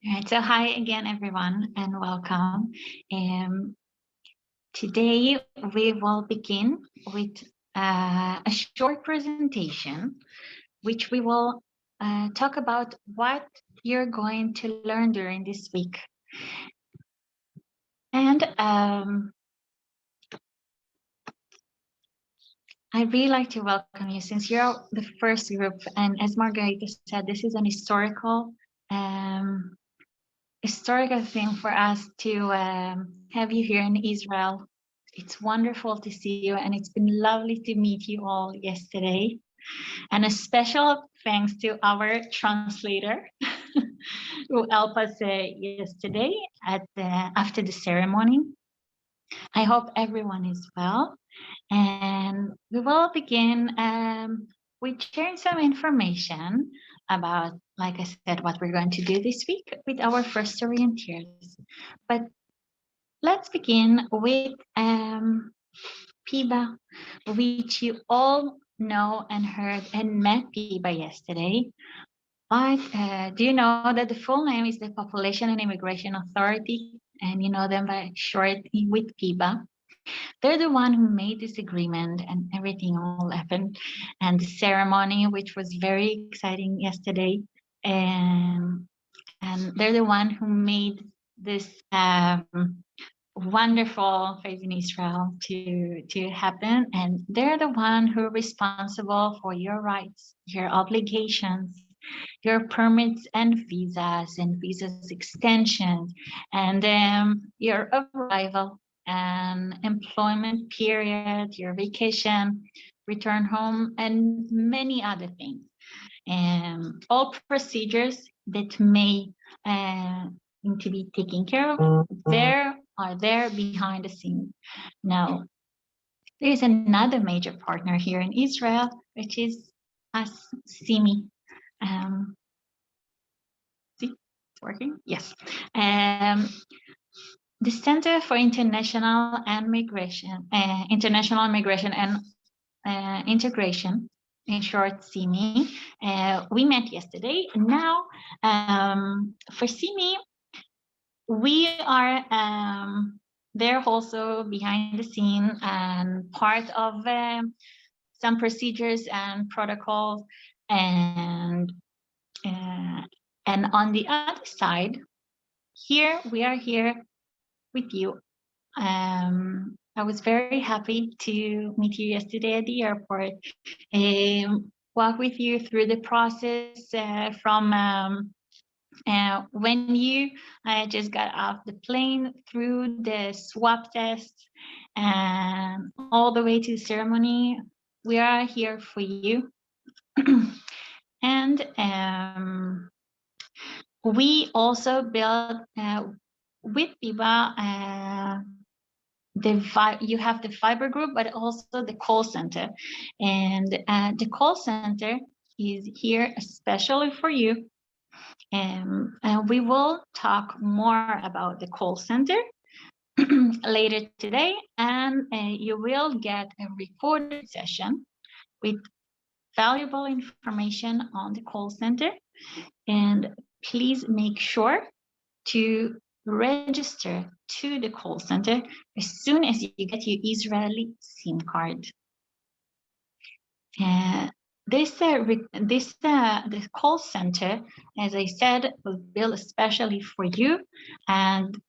All right, so hi again, everyone, and welcome. Um, Today we will begin with a short presentation, which we will talk about what you're going to learn during this week. And I'd really like to welcome you since you're the first group. And as Margarita said, this is an um, historical thing for us to have you here in Israel. It's wonderful to see you, and it's been lovely to meet you all yesterday. And a special thanks to our translator who helped us yesterday after the ceremony. I hope everyone is well, and we will begin with sharing some information about, like I said, what we're going to do this week with our first orienteers. But let's begin with Piba, which you all know and heard and met Piba yesterday. But do you know that the full name is the Population and Immigration Authority, and you know them by short with PIBA? They're the one who made this agreement, and everything all happened, and the ceremony, which was very exciting yesterday, and they're the one who made this wonderful faith in Israel to happen, and they're the one who are responsible for your rights, your obligations, your permits and visas extensions, and your arrival and employment period, your vacation, return home, and many other things. All procedures that may need to be taken care of there behind the scenes. Now, there is another major partner here in Israel, which is us, SIMI. See, it's working? Yes. The Center for International Migration and Integration, in short, SIMI. We met yesterday. Now, for SIMI, we are there also behind the scene and part of some procedures and protocols, and on the other side, here we are here with you. I was very happy to meet you yesterday at the airport, walk with you through the process from when you just got off the plane, through the swab test, and all the way to the ceremony. We are here for you. And we also built with Biba you have the fiber group, but also the call center. And the call center is here especially for you. And we will talk more about the call center later today, and you will get a recorded session with valuable information on the call center. And please make sure to register to the call center as soon as you get your Israeli SIM card. The call center, as I said, was built especially for you, and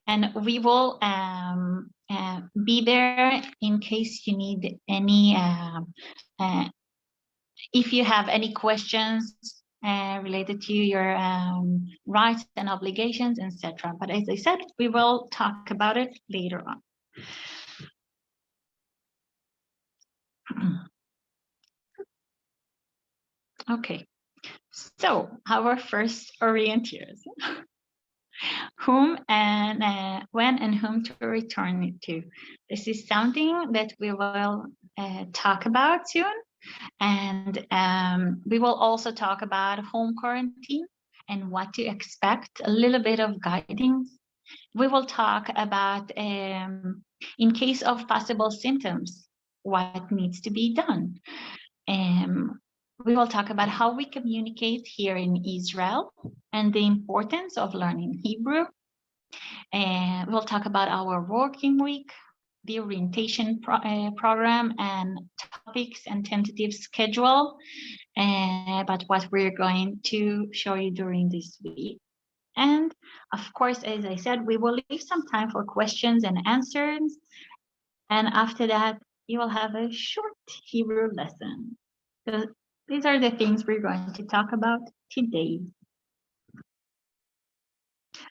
and we will be there in case you need any if you have any questions related to your rights and obligations, etc. But as I said, we will talk about it later on. Okay, so our first orienteers, whom and when and whom to return to. This is something that we will talk about soon, and we will also talk about home quarantine and what to expect, a little bit of guidance. We will talk about, in case of possible symptoms, what needs to be done. We will talk about how we communicate here in Israel and the importance of learning Hebrew. And we'll talk about our working week, the orientation program, and topics and tentative schedule, about what we're going to show you during this week. And of course, as I said, we will leave some time for questions and answers. And after that, you will have a short Hebrew lesson. So these are the things we're going to talk about today.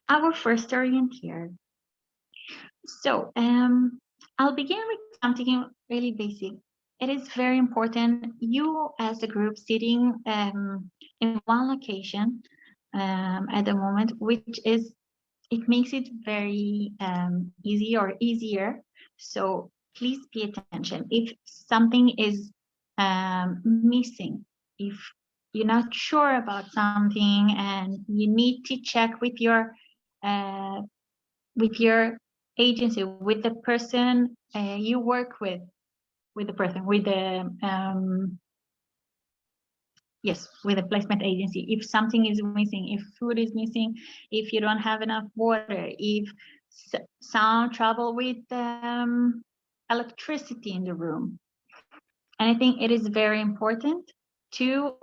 Our first orienteer. So I'll begin with something really basic. It is very important you as a group sitting in one location at the moment, which is, it makes it very easy or easier. So please pay attention. If something is missing, if you're not sure about something and you need to check with your agency, with the person you work with the person, with the yes, with the placement agency. If something is missing, if food is missing, if you don't have enough water, if sound trouble with electricity in the room. And I think it is very important to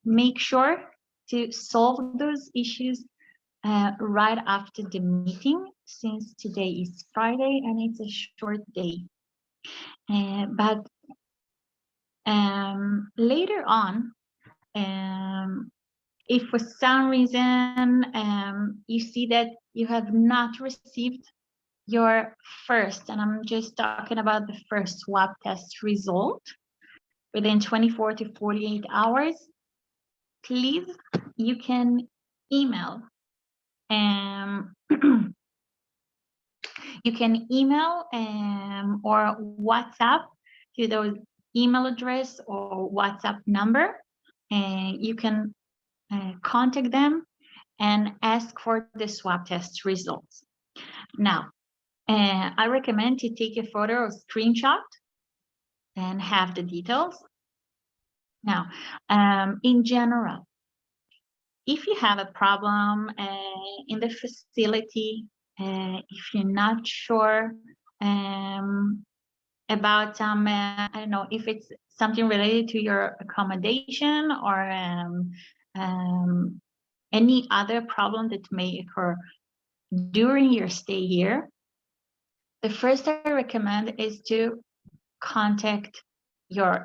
make sure to solve those issues right after the meeting, since today is Friday and it's a short day. But later on, if for some reason you see that you have not received your first, and I'm just talking about the first swab test result within 24 to 48 hours, please, you can email. You can email or WhatsApp to those email address or WhatsApp number, and you can contact them and ask for the swab test results. Now, I recommend to take a photo or screenshot and have the details. Now, in general, if you have a problem in the facility, if you're not sure about some, I don't know, if it's something related to your accommodation or any other problem that may occur during your stay here, the first I recommend is to contact your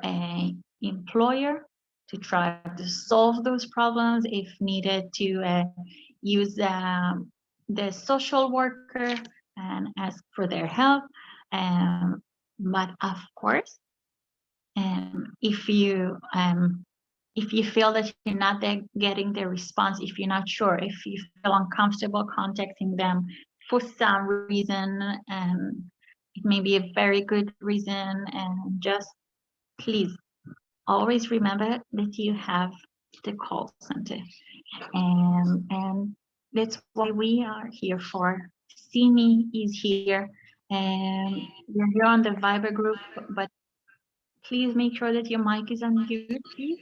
employer to try to solve those problems. If needed, to use the social worker and ask for their help. But of course, if you feel that you're not getting the response, if you're not sure, if you feel uncomfortable contacting them for some reason, it may be a very good reason, and just please always remember that you have the call center, and that's why we are here for. Simi is here, and you're here on the Viber group, but please make sure that your mic is on mute, please.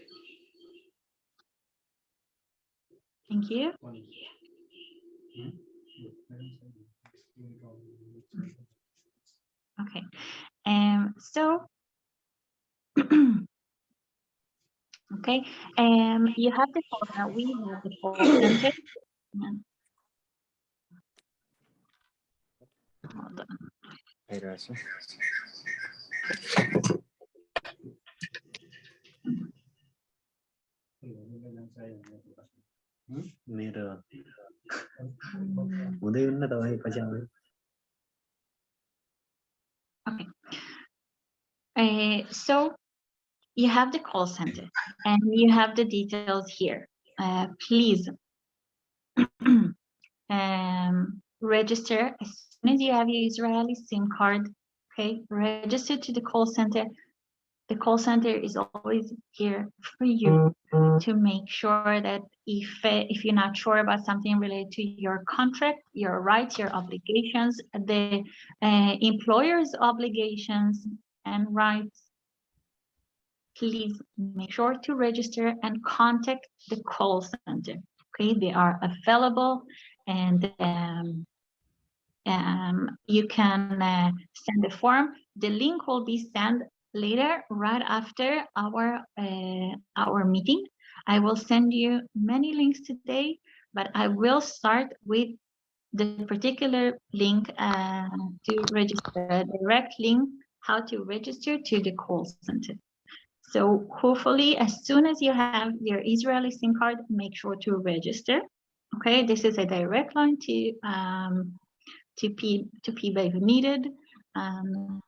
Thank you. Okay, so okay, you have the call. We have the call center. Hold on. Okay. So you have the call center and you have the details here. Please register as soon as you have your Israeli SIM card. Okay, register to the call center. The call center is always here for you to make sure that if you're not sure about something related to your contract, your rights, your obligations, the employer's obligations and rights, please make sure to register and contact the call center. Okay, they are available, and you can send the form. The link will be sent later, right after our meeting. I will send you many links today, but I will start with the particular link to register, a direct link how to register to the call center. So hopefully, as soon as you have your Israeli SIM card, make sure to register. Okay, this is a direct line to PBA if needed.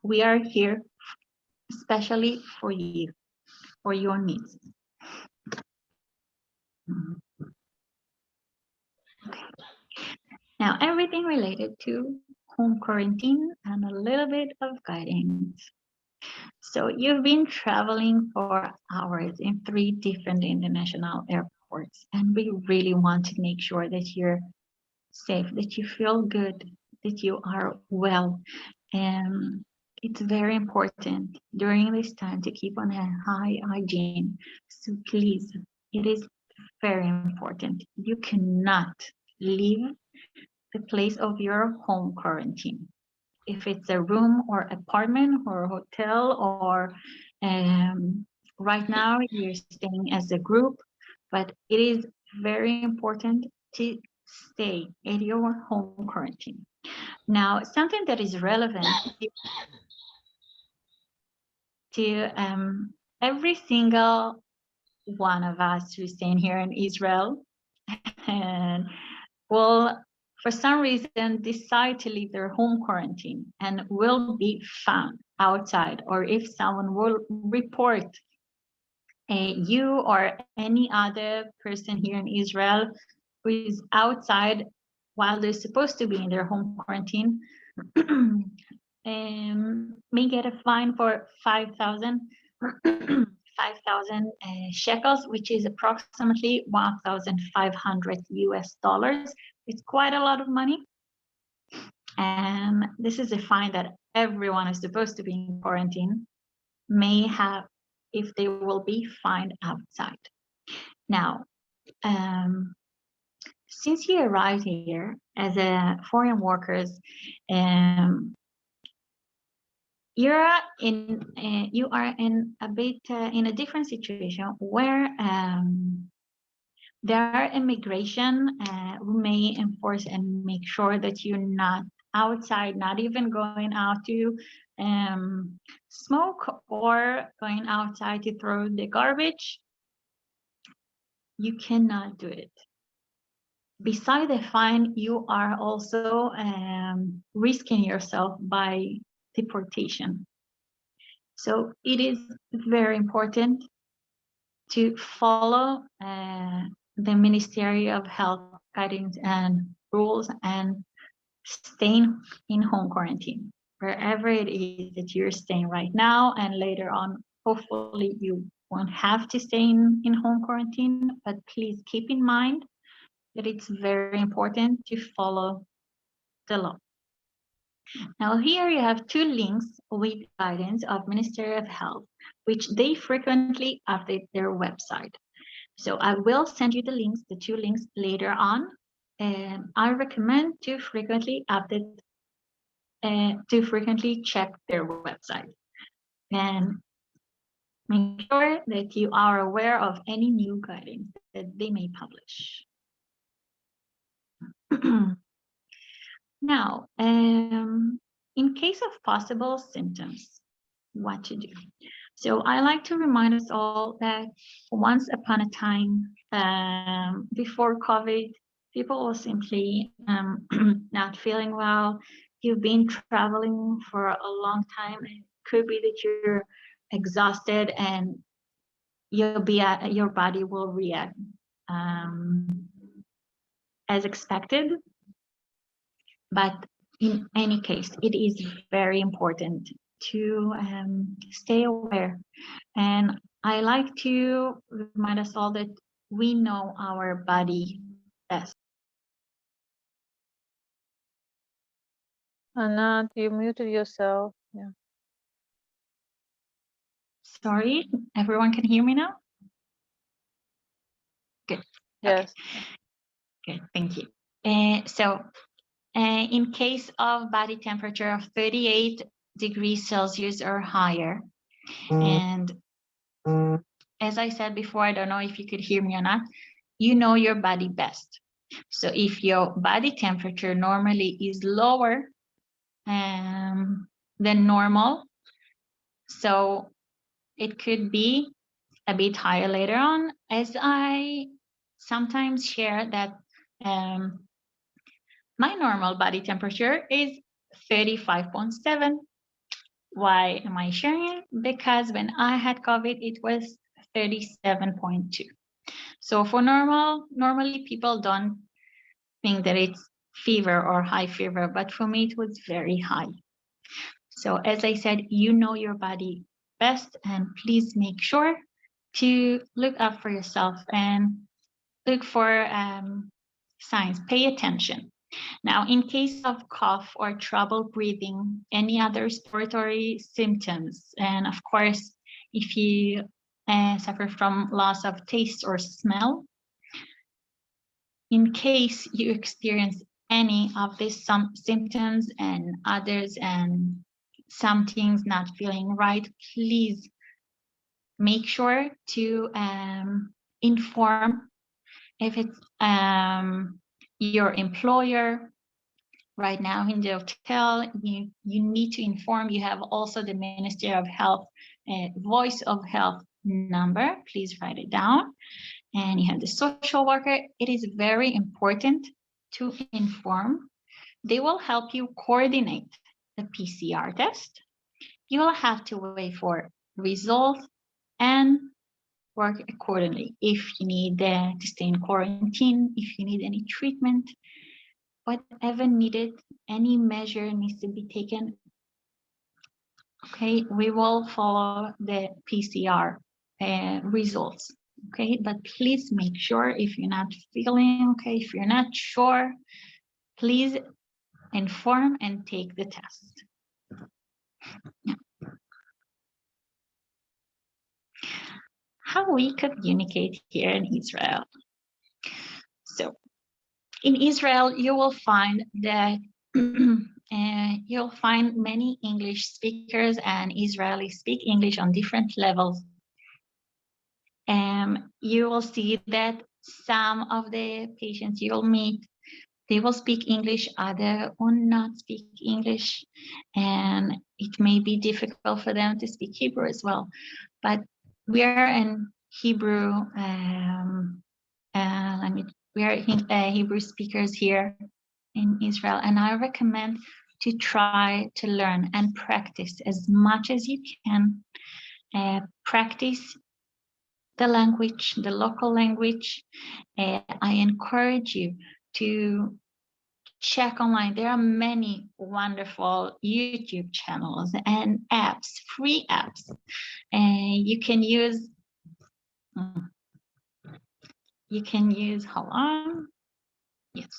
We are here especially for you, for your needs. Okay. Now, everything related to home quarantine and a little bit of guidance. So you've been traveling for hours in 3 different international airports, and we really want to make sure that you're safe, that you feel good, that you are well. And it's very important during this time to keep on a high hygiene. So please, it is very important. You cannot leave the place of your home quarantine. If it's a room or apartment or hotel, or right now you're staying as a group, but it is very important to stay at your home quarantine. Now, something that is relevant to every single one of us who's staying here in Israel and will, for some reason, decide to leave their home quarantine and will be found outside, or if someone will report you or any other person here in Israel who is outside while they're supposed to be in their home quarantine, may get a fine for 5,000 shekels, which is approximately 1,500 US dollars. It's quite a lot of money. And this is a fine that everyone who's supposed to be in quarantine may have if they will be fined outside. Now, since you arrived here as a foreign workers, you are in a bit in a different situation where there are immigration who may enforce and make sure that you're not outside, not even going out to smoke or going outside to throw the garbage. You cannot do it. Beside the fine, you are also risking yourself by deportation. So it is very important to follow the Ministry of Health guidance and rules and staying in home quarantine, wherever it is that you're staying right now. And later on, hopefully you won't have to stay in home quarantine, but please keep in mind that it's very important to follow the law. Now here you have 2 links with guidance of Ministry of Health, which they frequently update their website. So I will send you the links, the 2 links later on. And I recommend to frequently update, to frequently check their website and make sure that you are aware of any new guidance that they may publish. Now, in case of possible symptoms, what to do. So I like to remind us all that once upon a time, before COVID, people were simply not feeling well. You've been traveling for a long time. It could be that you're exhausted and your body will react as expected. But in any case, it is very important to stay aware. And I like to remind us all that we know our body best. Anat, you muted yourself. Yeah. Sorry, everyone can hear me now? Good. Yes. Okay. Good, thank you. In case of body temperature of 38 degrees Celsius or higher, and as I said before, I don't know if you could hear me or not, you know your body best. So if your body temperature normally is lower than normal, so it could be a bit higher later on, as I sometimes share that my normal body temperature is 35.7. Why am I sharing it? Because when I had COVID, it was 37.2. So for normally people don't think that it's fever or high fever, but for me, it was very high. So as I said, you know your body best, and please make sure to look up for yourself and look for signs, pay attention. Now, in case of cough or trouble breathing, any other respiratory symptoms, and of course, if you suffer from loss of taste or smell, in case you experience any of these symptoms and others and some things not feeling right, please make sure to inform if it's your employer. Right now in the hotel, you need to inform. You have also the Ministry of Health Voice of Health number. Please write it down. And you have the social worker. It is very important to inform. They will help you coordinate the PCR test. You will have to wait for results and work accordingly. If you need to stay in quarantine, if you need any treatment, whatever needed, any measure needs to be taken. Okay, we will follow the PCR results. Okay, but please make sure if you're not feeling okay, if you're not sure, please inform and take the test. Yeah. How we communicate here in Israel. So in Israel, you will find that you'll find many English speakers and Israelis speak English on different levels. You will see that some of the patients you'll meet, they will speak English, other will not speak English, and it may be difficult for them to speak Hebrew as well. But we are in Hebrew, we are Hebrew speakers here in Israel, and I recommend to try to learn and practice as much as you can. Practice the language, the local language. I encourage you to check online. There are many wonderful YouTube channels and apps, free apps. You can use, hold on. Yes,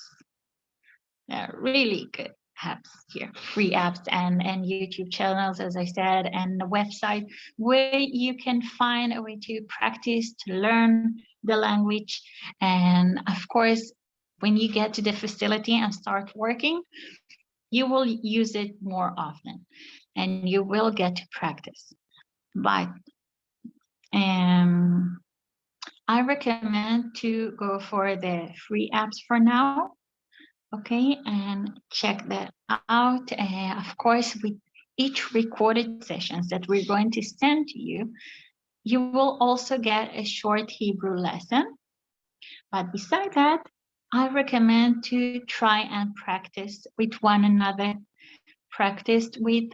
they're really good apps here, free apps and YouTube channels, as I said, and the website where you can find a way to practice, to learn the language. And of course, when you get to the facility and start working, you will use it more often and you will get to practice. But I recommend to go for the free apps for now. Okay, and check that out. Of course, with each recorded sessions that we're going to send to you, you will also get a short Hebrew lesson. But beside that, I recommend to try and practice with one another, practice with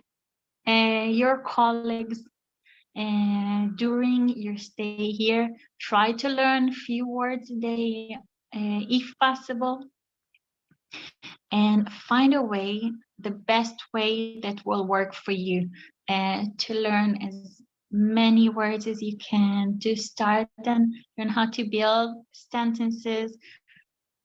your colleagues during your stay here. Try to learn a few words a day, if possible, and find a way, the best way that will work for you, to learn as many words as you can, to start and learn how to build sentences.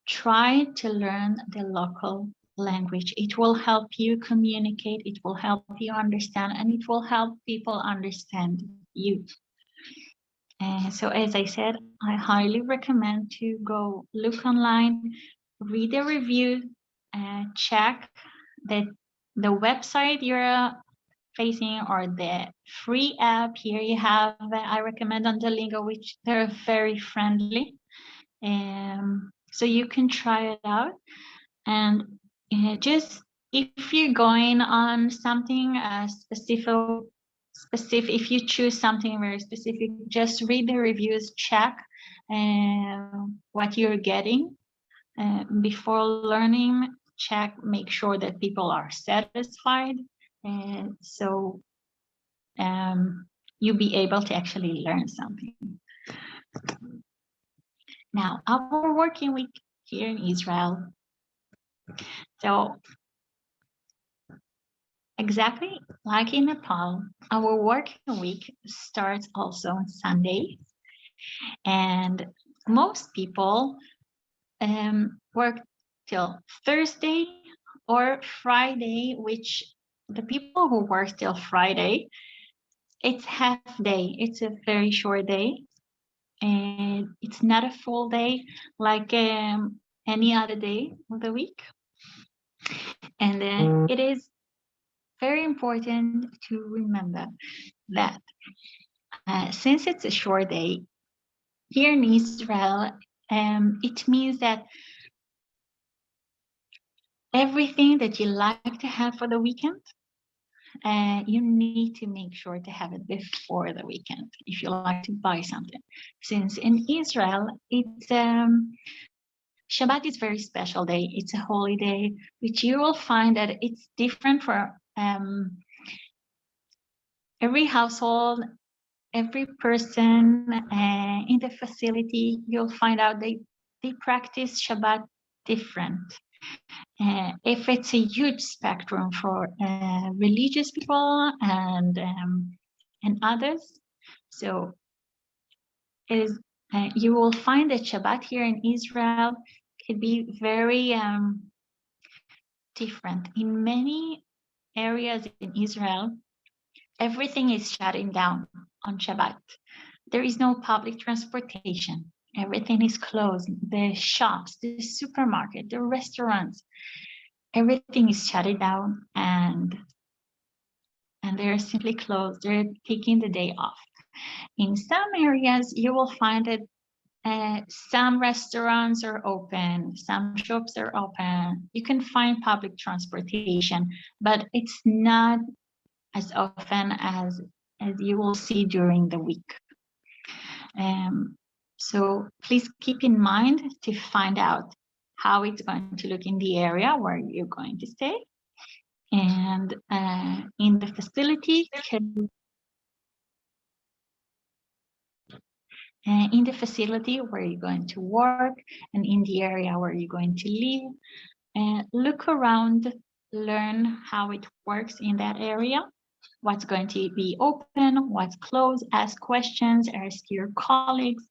Try to learn the local language. It will help you communicate, it will help you understand, and it will help people understand you. So as I said, I highly recommend to go look online, read the review, check that the website you're facing or the free app. Here you have, I recommend on Duolingo, which they're very friendly. So you can try it out. And just if you're going on something specific, if you choose something very specific, just read the reviews, check what you're getting before learning. Check, make sure that people are satisfied, and so you'll be able to actually learn something. Now, our working week here in Israel. So exactly like in Nepal, our working week starts also on Sunday, and most people work till Thursday or Friday, which the people who work till Friday, it's half day. It's a very short day, and it's not a full day like any other day of the week. And then it is very important to remember that since it's a short day here in Israel, it means that everything that you like to have for the weekend, you need to make sure to have it before the weekend if you like to buy something. Since in Israel, it's Shabbat is a very special day. It's a holy day, which you will find that it's different for every household, every person in the facility. You'll find out they practice Shabbat different. If it's a huge spectrum for religious people and others, so is you will find that Shabbat here in Israel could be very different. In many areas in Israel, everything is shutting down on Shabbat. There is no public transportation. Everything is closed. The shops, the supermarket, the restaurants, everything is shut down, and they're simply closed. They're taking the day off. In some areas, you will find that some restaurants are open, some shops are open. You can find public transportation, but it's not as often as you will see during the week. So please keep in mind to find out how it's going to look in the area where you're going to stay. And in the facility, where you're going to work, and in the area where you're going to live, look around, learn how it works in that area, what's going to be open, what's closed, ask questions, ask your colleagues,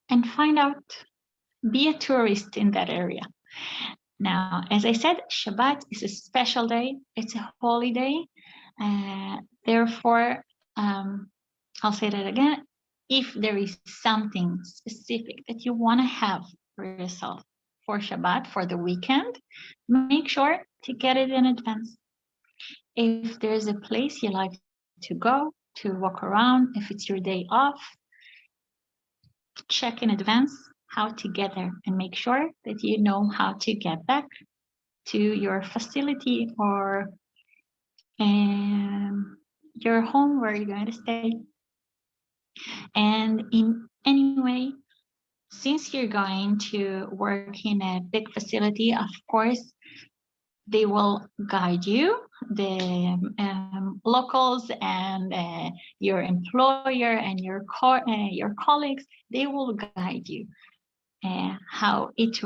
and find out, be a tourist in that area. Now, as I said, Shabbat is a special day. It's a holy day. Therefore, I'll say that again. If there is something specific that you want to have for yourself for Shabbat, for the weekend, make sure to get it in advance. If there's a place you like to go, to walk around, if it's your day off, check in advance how to get there and make sure that you know how to get back to your facility or your home where you're going to stay. And in any way, since you're going to work in a big facility, of course, they will guide you, the locals and your employer and your colleagues, they will guide you how it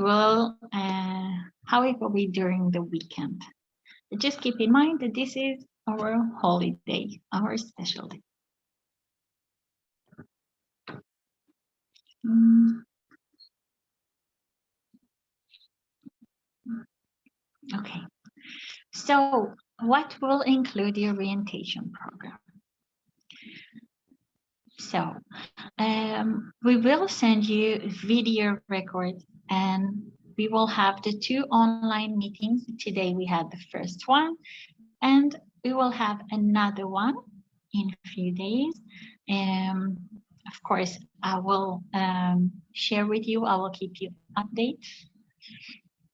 will be during the weekend. But just keep in mind that this is our holiday, our special day. Okay, so what will include the orientation program? So we will send you video records, and we will have the 2 online meetings. Today we had the first one, and we will have another one in a few days. Of course, I will share with you, I will keep you updated.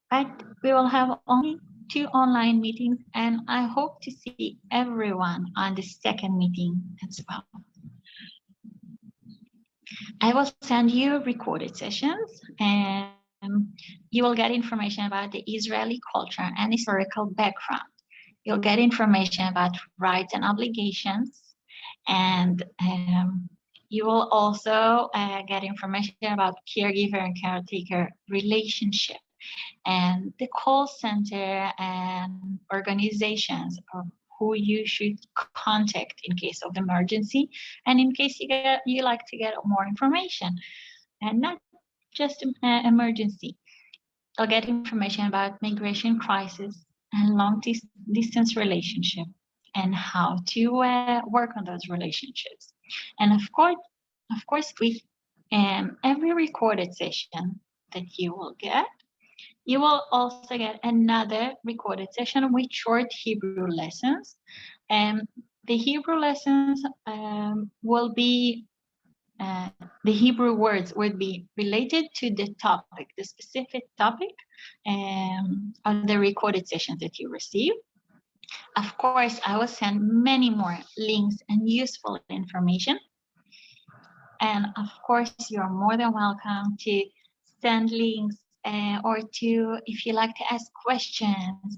But we will have only 2 online meetings, and I hope to see everyone on the second meeting as well. I will send you recorded sessions, and you will get information about the Israeli culture and historical background. You'll get information about rights and obligations, and you will also get information about caregiver and caretaker relationship, and the call center and organizations of who you should contact in case of emergency, and in case you like to get more information, and not just emergency. You'll get information about migration crisis and long distance relationship, and how to work on those relationships. And of course, with every recorded session that you will get, you will also get another recorded session with short Hebrew lessons. And the Hebrew lessons will be, the Hebrew words would be related to the topic, the specific topic on the recorded sessions that you receive. Of course, I will send many more links and useful information. And of course, you're more than welcome to send links or to, if you like to ask questions,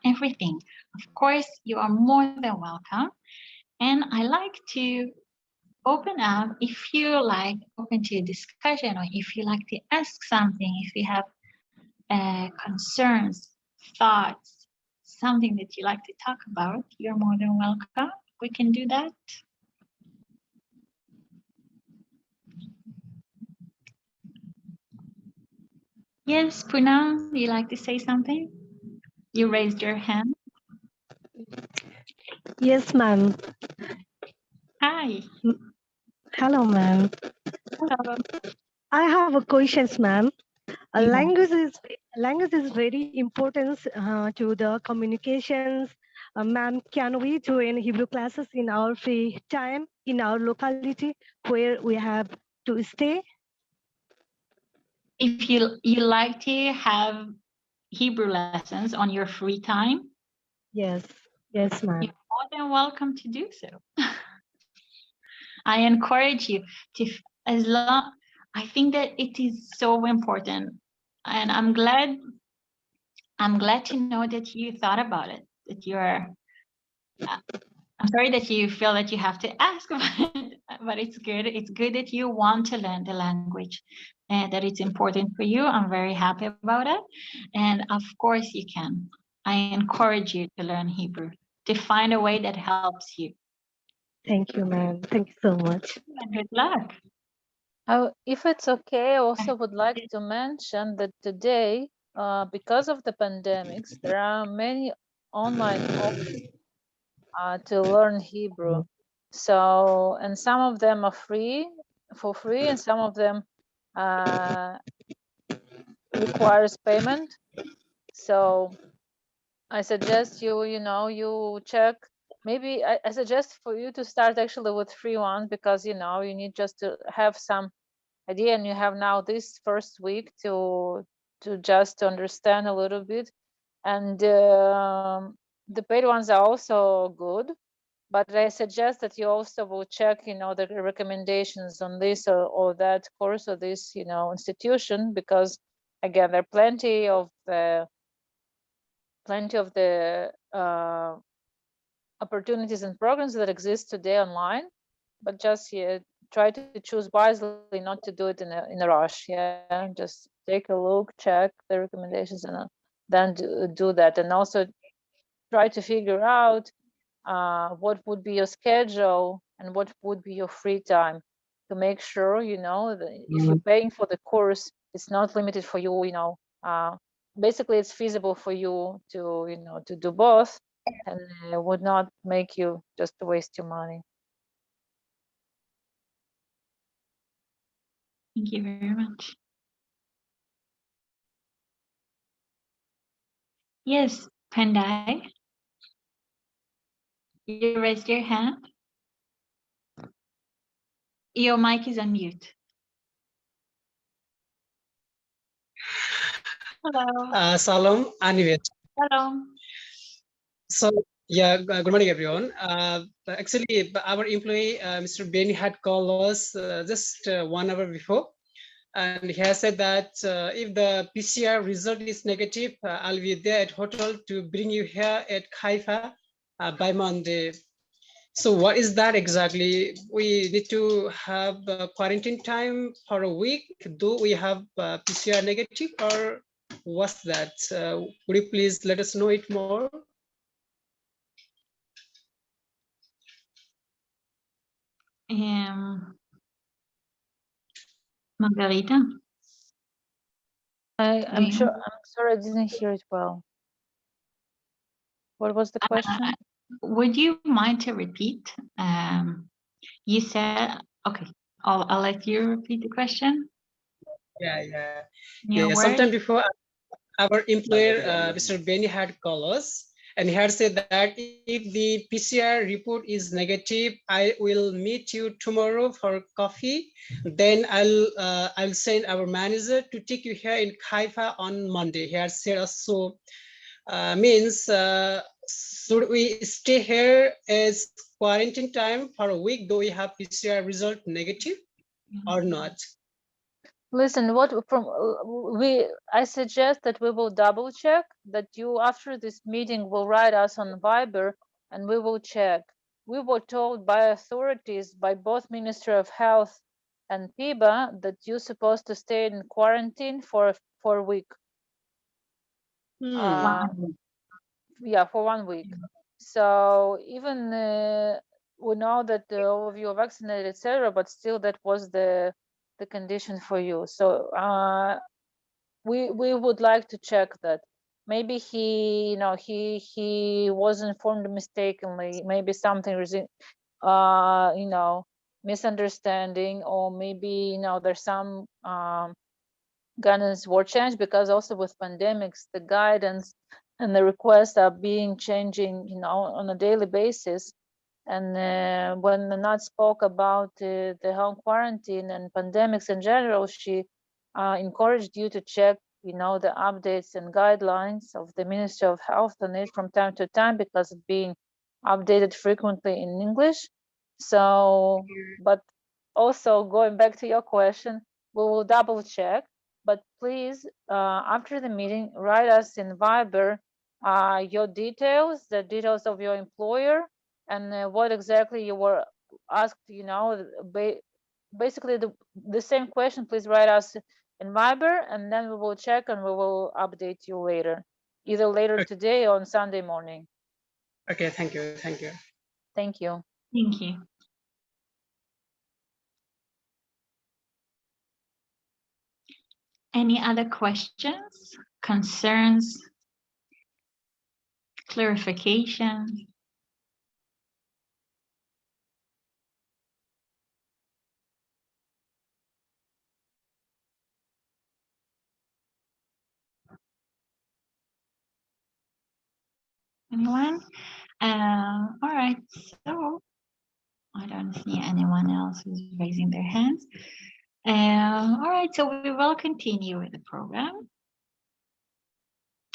everything. Of course, you are more than welcome. And I like to open up, if you like, open to discussion, or if you like to ask something, if you have concerns, thoughts, something that you like to talk about, you're more than welcome. We can do that. Yes, Poonam, you like to say something? You raised your hand. Yes, ma'am. Hi. Hello, ma'am. Hello. I have a questions, ma'am. Yeah. Language is very important to the communications. Ma'am, can we join Hebrew classes in our free time in our locality where we have to stay? If you like to have Hebrew lessons on your free time, Yes, ma'am. you're more than welcome to do so. I encourage you to, as long, I think that it is so important, and I'm glad to know that you thought about it, that you're, I'm sorry that you feel that you have to ask, but it's good. It's good that you want to learn the language and that it's important for you. I'm very happy about it. And of course you can. I encourage you to learn Hebrew, to find a way that helps you. Thank you, ma'am. Thank you so much. And good luck. If it's okay, I also would like to mention that today, because of the pandemics, there are many online options to learn Hebrew. So, and some of them are for free, and some of them requires payment. So I suggest you check. Maybe I suggest for you to start actually with free ones, because you need just to have some idea, and you have now this first week to just understand a little bit. And the paid ones are also good, but I suggest that you also will check the recommendations on this or that course or this institution, because again, there are plenty of the opportunities and programs that exist today online, but just try to choose wisely, not to do it in a rush. Just take a look, check the recommendations, and then do that. And also try to figure out what would be your schedule and what would be your free time, to make sure that if you're paying for the course, it's not limited for you. Basically, it's feasible for you to do both, and it would not make you just waste your money. Thank you very much. Yes, Pandai. You raised your hand. Your mic is on mute. Hello. Salam, Anivet. Hello. So, yeah, good morning, everyone. Actually, our employee, Mr. Benny, had called us just 1 hour before, and he has said that if the PCR result is negative, I'll be there at hotel to bring you here at Haifa by Monday. So what is that exactly? We need to have quarantine time for a week. Do we have PCR negative, or what's that? Would you please let us know it more? Margarita. I'm sorry I didn't hear it well. What was the question? Would you mind to repeat? You said, okay, I'll let you repeat the question. Yeah. Sometime before, our employer, Mr. Benny, had called us, and he had said that if the PCR report is negative, I will meet you tomorrow for coffee. Then I'll send our manager to take you here in Haifa on Monday. He had said us so. Means should we stay here as quarantine time for a week, though we have PCR result negative, or not? Listen, I suggest that we will double check that you after this meeting will write us on Viber and we will check. We were told by authorities, by both Ministry of Health and PIBA, that you're supposed to stay in quarantine for a week. Yeah, for 1 week. So even we know that all of you are vaccinated, etc., but still that was the condition for you. So we would like to check that. Maybe he was informed mistakenly. Maybe something misunderstanding, or maybe there's some guidance were changed, because also with pandemics the guidance and the requests are being changing on a daily basis. And when Nanat spoke about the home quarantine and pandemics in general, she encouraged you to check the updates and guidelines of the Ministry of Health on it from time to time, because it's being updated frequently in English. So, but also going back to your question, we will double check. But please, after the meeting, write us in Viber your details, the details of your employer, and what exactly you were asked. Basically the same question. Please write us in Viber, and then we will check and we will update you later, either later today or on Sunday morning. Okay, thank you. Thank you. Thank you. Any other questions, concerns, clarification? Anyone? All right, so I don't see anyone else who's raising their hands. All right, so we will continue with the program.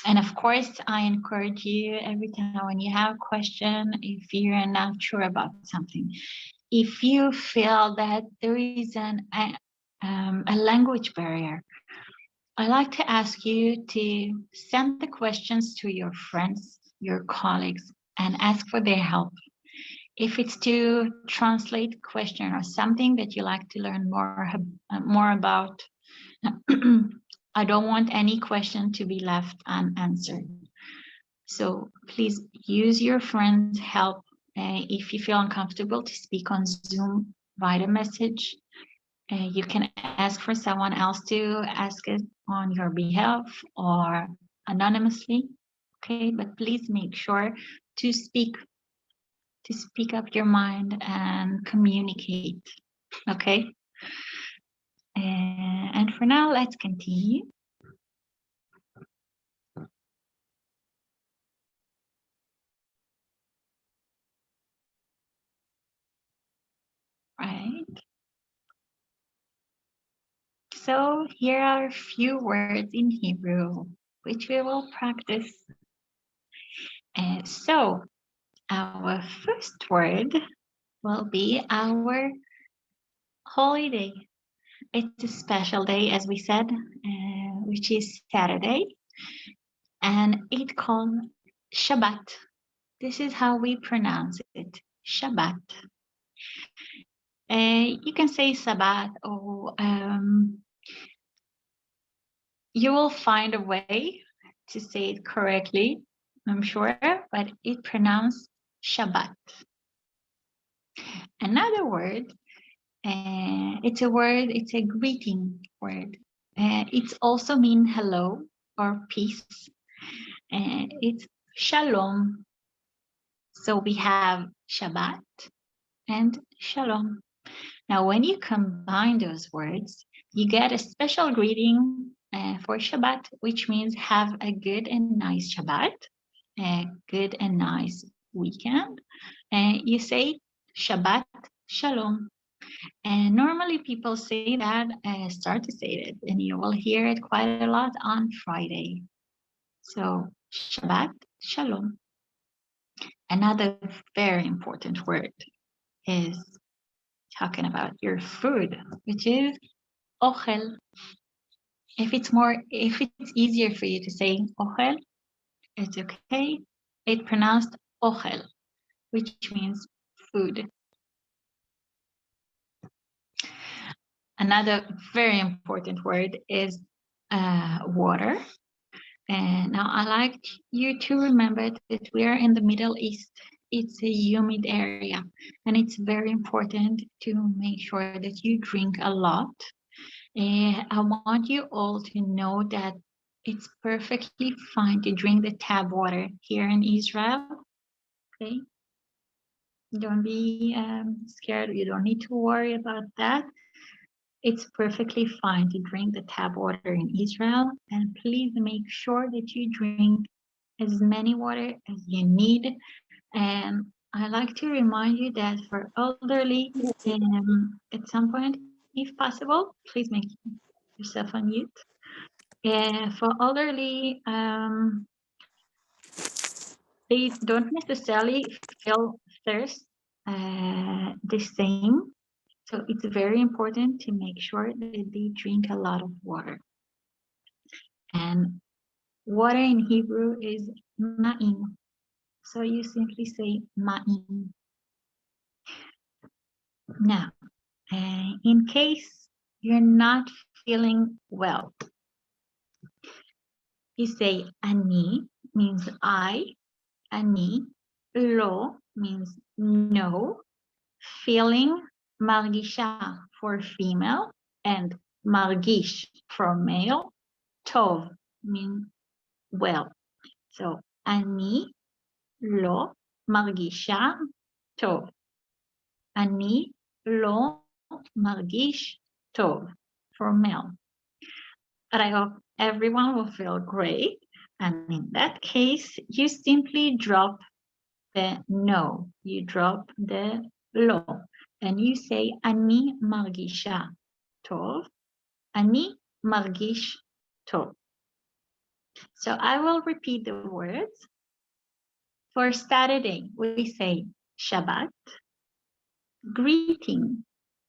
And of course, I encourage you every time when you have a question, if you're not sure about something, if you feel that there is a language barrier, I like to ask you to send the questions to your friends, your colleagues, and ask for their help. If it's to translate a question or something that you like to learn more about, I don't want any question to be left unanswered. So please use your friend's help. If you feel uncomfortable to speak on Zoom, write a message. You can ask for someone else to ask it on your behalf or anonymously. Okay, but please make sure to speak up your mind and communicate. Okay. And for now, let's continue. Right. So here are a few words in Hebrew, which we will practice. So our first word will be our holiday. It's a special day, as we said, which is Saturday, and it's called Shabbat. This is how we pronounce it, Shabbat. You can say Sabbath, or you will find a way to say it correctly, I'm sure, but it's pronounced Shabbat. Another word, it's a greeting word. It's also mean hello or peace. It's shalom. So we have Shabbat and shalom. Now, when you combine those words, you get a special greeting for Shabbat, which means have a good and nice Shabbat, a good and nice weekend. You say Shabbat Shalom. And normally people say that, start to say it, and you will hear it quite a lot on Friday. So Shabbat Shalom. Another very important word is talking about your food, which is ochel. If it's easier for you to say ochel, it's okay. It's pronounced ochel, which means food. Another very important word is water. And now I like you to remember that we are in the Middle East. It's a humid area, and it's very important to make sure that you drink a lot. I want you all to know that it's perfectly fine to drink the tap water here in Israel. Okay, don't be scared. You don't need to worry about that. It's perfectly fine to drink the tap water in Israel, and please make sure that you drink as many water as you need. And I like to remind you that for elderly, at some point, if possible, please make yourself on mute. For elderly, they don't necessarily feel thirst the same. So it's very important to make sure that they drink a lot of water. And water in Hebrew is ma'im. So you simply say ma'im. Now, in case you're not feeling well, you say ani means I, ani, lo means no, feeling, margisha for female, and margish for male, tov means well. So ani lo margisha tov. Ani lo margish tov for male. But I hope everyone will feel great. And in that case, you simply drop the no. You drop the lo. And you say ani margisha tov. Ani margish tov. So I will repeat the words. For Saturday, we say Shabbat, greeting,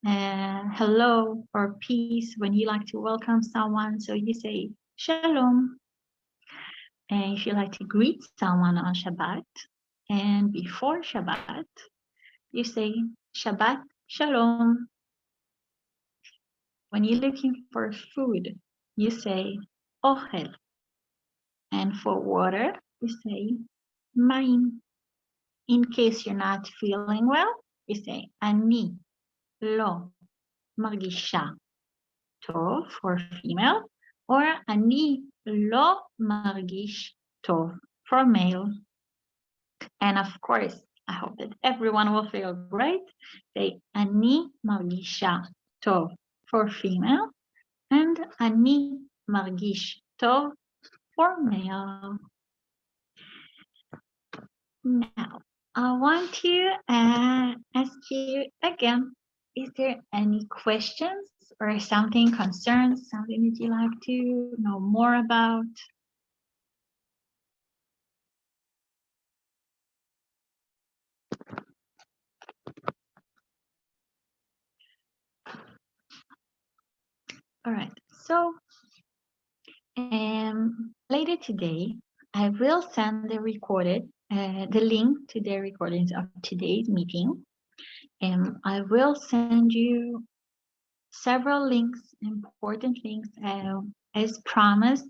hello or peace when you like to welcome someone. So you say Shalom. And if you like to greet someone on Shabbat, and before Shabbat, you say Shabbat Shalom. When you're looking for food, you say Ochel. And for water, you say Maim. In case you're not feeling well, you say Ani lo margisha tov for female, or Ani lo margish tov for male. And of course, I hope that everyone will feel great. Say Ani margisha tov for female, And אני מרגיש טוב for male. Now, I want to ask you again, is there any questions or something, concerns, something that you like to know more about? All right, so later today, I will send the link to the recordings of today's meeting. And I will send you several links, important links, as promised.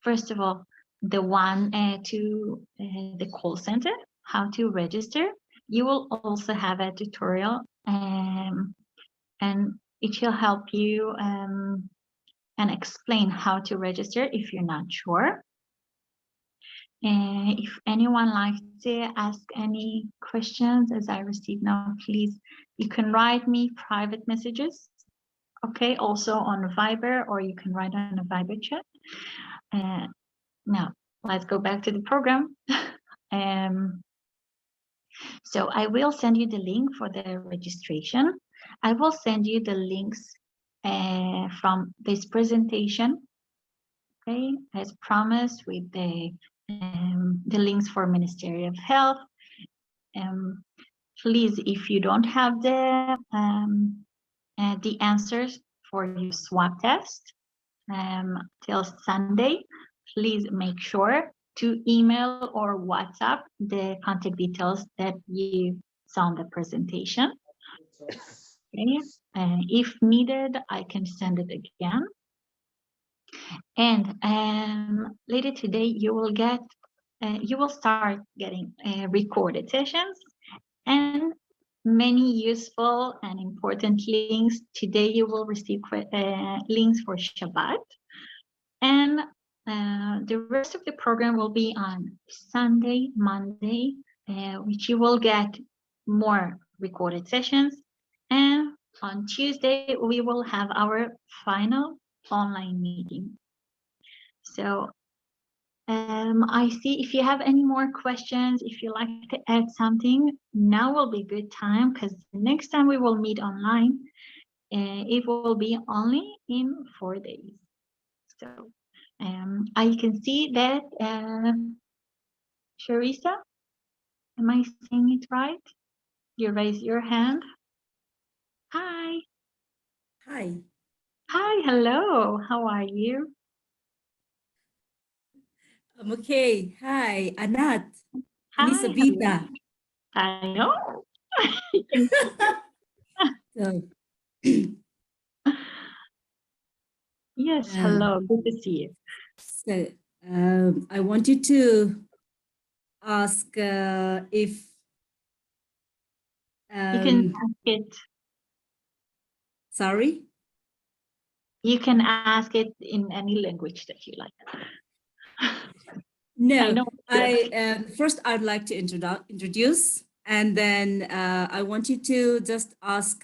First of all, the one to the call center, how to register. You will also have a tutorial, and it will help you and explain how to register if you're not sure. If anyone likes to ask any questions as I receive now, please, you can write me private messages, okay, also on Viber, or you can write on a Viber chat. Now, let's go back to the program. So I will send you the link for the registration. I will send you the links from this presentation, okay, as promised, with the links for Ministry of Health. Please, if you don't have the answers for your swab test till Sunday, please make sure to email or WhatsApp the contact details that you saw in the presentation. Okay. If needed, I can send it again. And later today, you will start getting recorded sessions and many useful and important links. Today, you will receive links for Shabbat. And the rest of the program will be on Sunday, Monday, which you will get more recorded sessions. And on Tuesday, we will have our final online meeting. So I see if you have any more questions, if you like to add something, now will be a good time, because next time we will meet online, it will be only in 4 days. So I can see that Sharissa, am I saying it right? You raise your hand. Hi. Hi. Hi, hello. How are you? I'm okay. Hi, Anat. Hi, Miss Abita. I know. So, Yes, hello. Good to see you. So, I wanted to ask if You can ask it. Sorry? You can ask it in any language that you like. No, first I'd like to introduce, and then I want you to just ask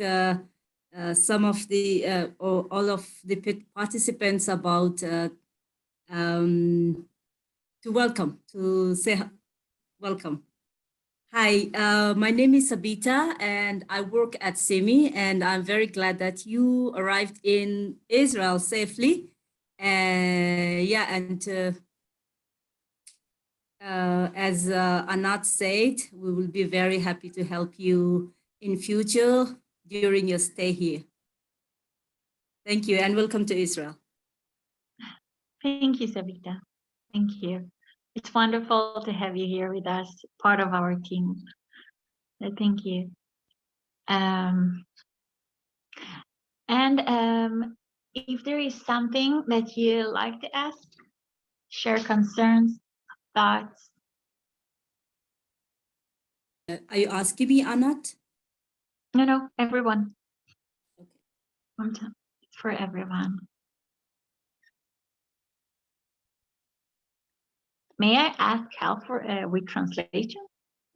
some of the or all of the participants about to welcome, to say welcome. Hi, my name is Sabita, and I work at SEMI, and I'm very glad that you arrived in Israel safely. Yeah, and as Anat said, we will be very happy to help you in future during your stay here. Thank you, and welcome to Israel. Thank you, Sabita. Thank you. It's wonderful to have you here with us, part of our team. Thank you. And if there is something that you like to ask, share concerns, thoughts. Are you asking me, Anat? No, everyone. Okay. It's for everyone. May I ask help for with translation?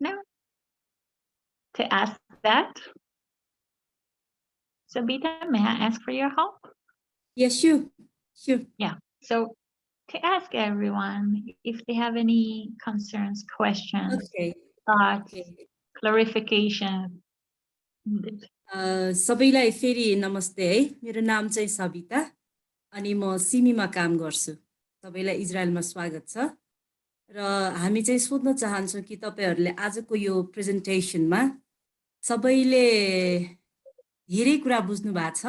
No. To ask that? Sabita, may I ask for your help? Yeah, sure. Yeah. So to ask everyone if they have any concerns, questions, Okay. thoughts, Okay. clarification. सबैलाई फेरि नमस्ते है। मेरो नाम चाहिँ सबिता अनि म सिमीमा काम गर्छु। सबैलाई इजरायलमा स्वागत छ र हामी चाहिँ सोध्न चाहन्छौँ कि तपाईहरुले आजको यो प्रेजेन्टेसनमा सबैले धेरै कुरा बुझ्नु भएको छ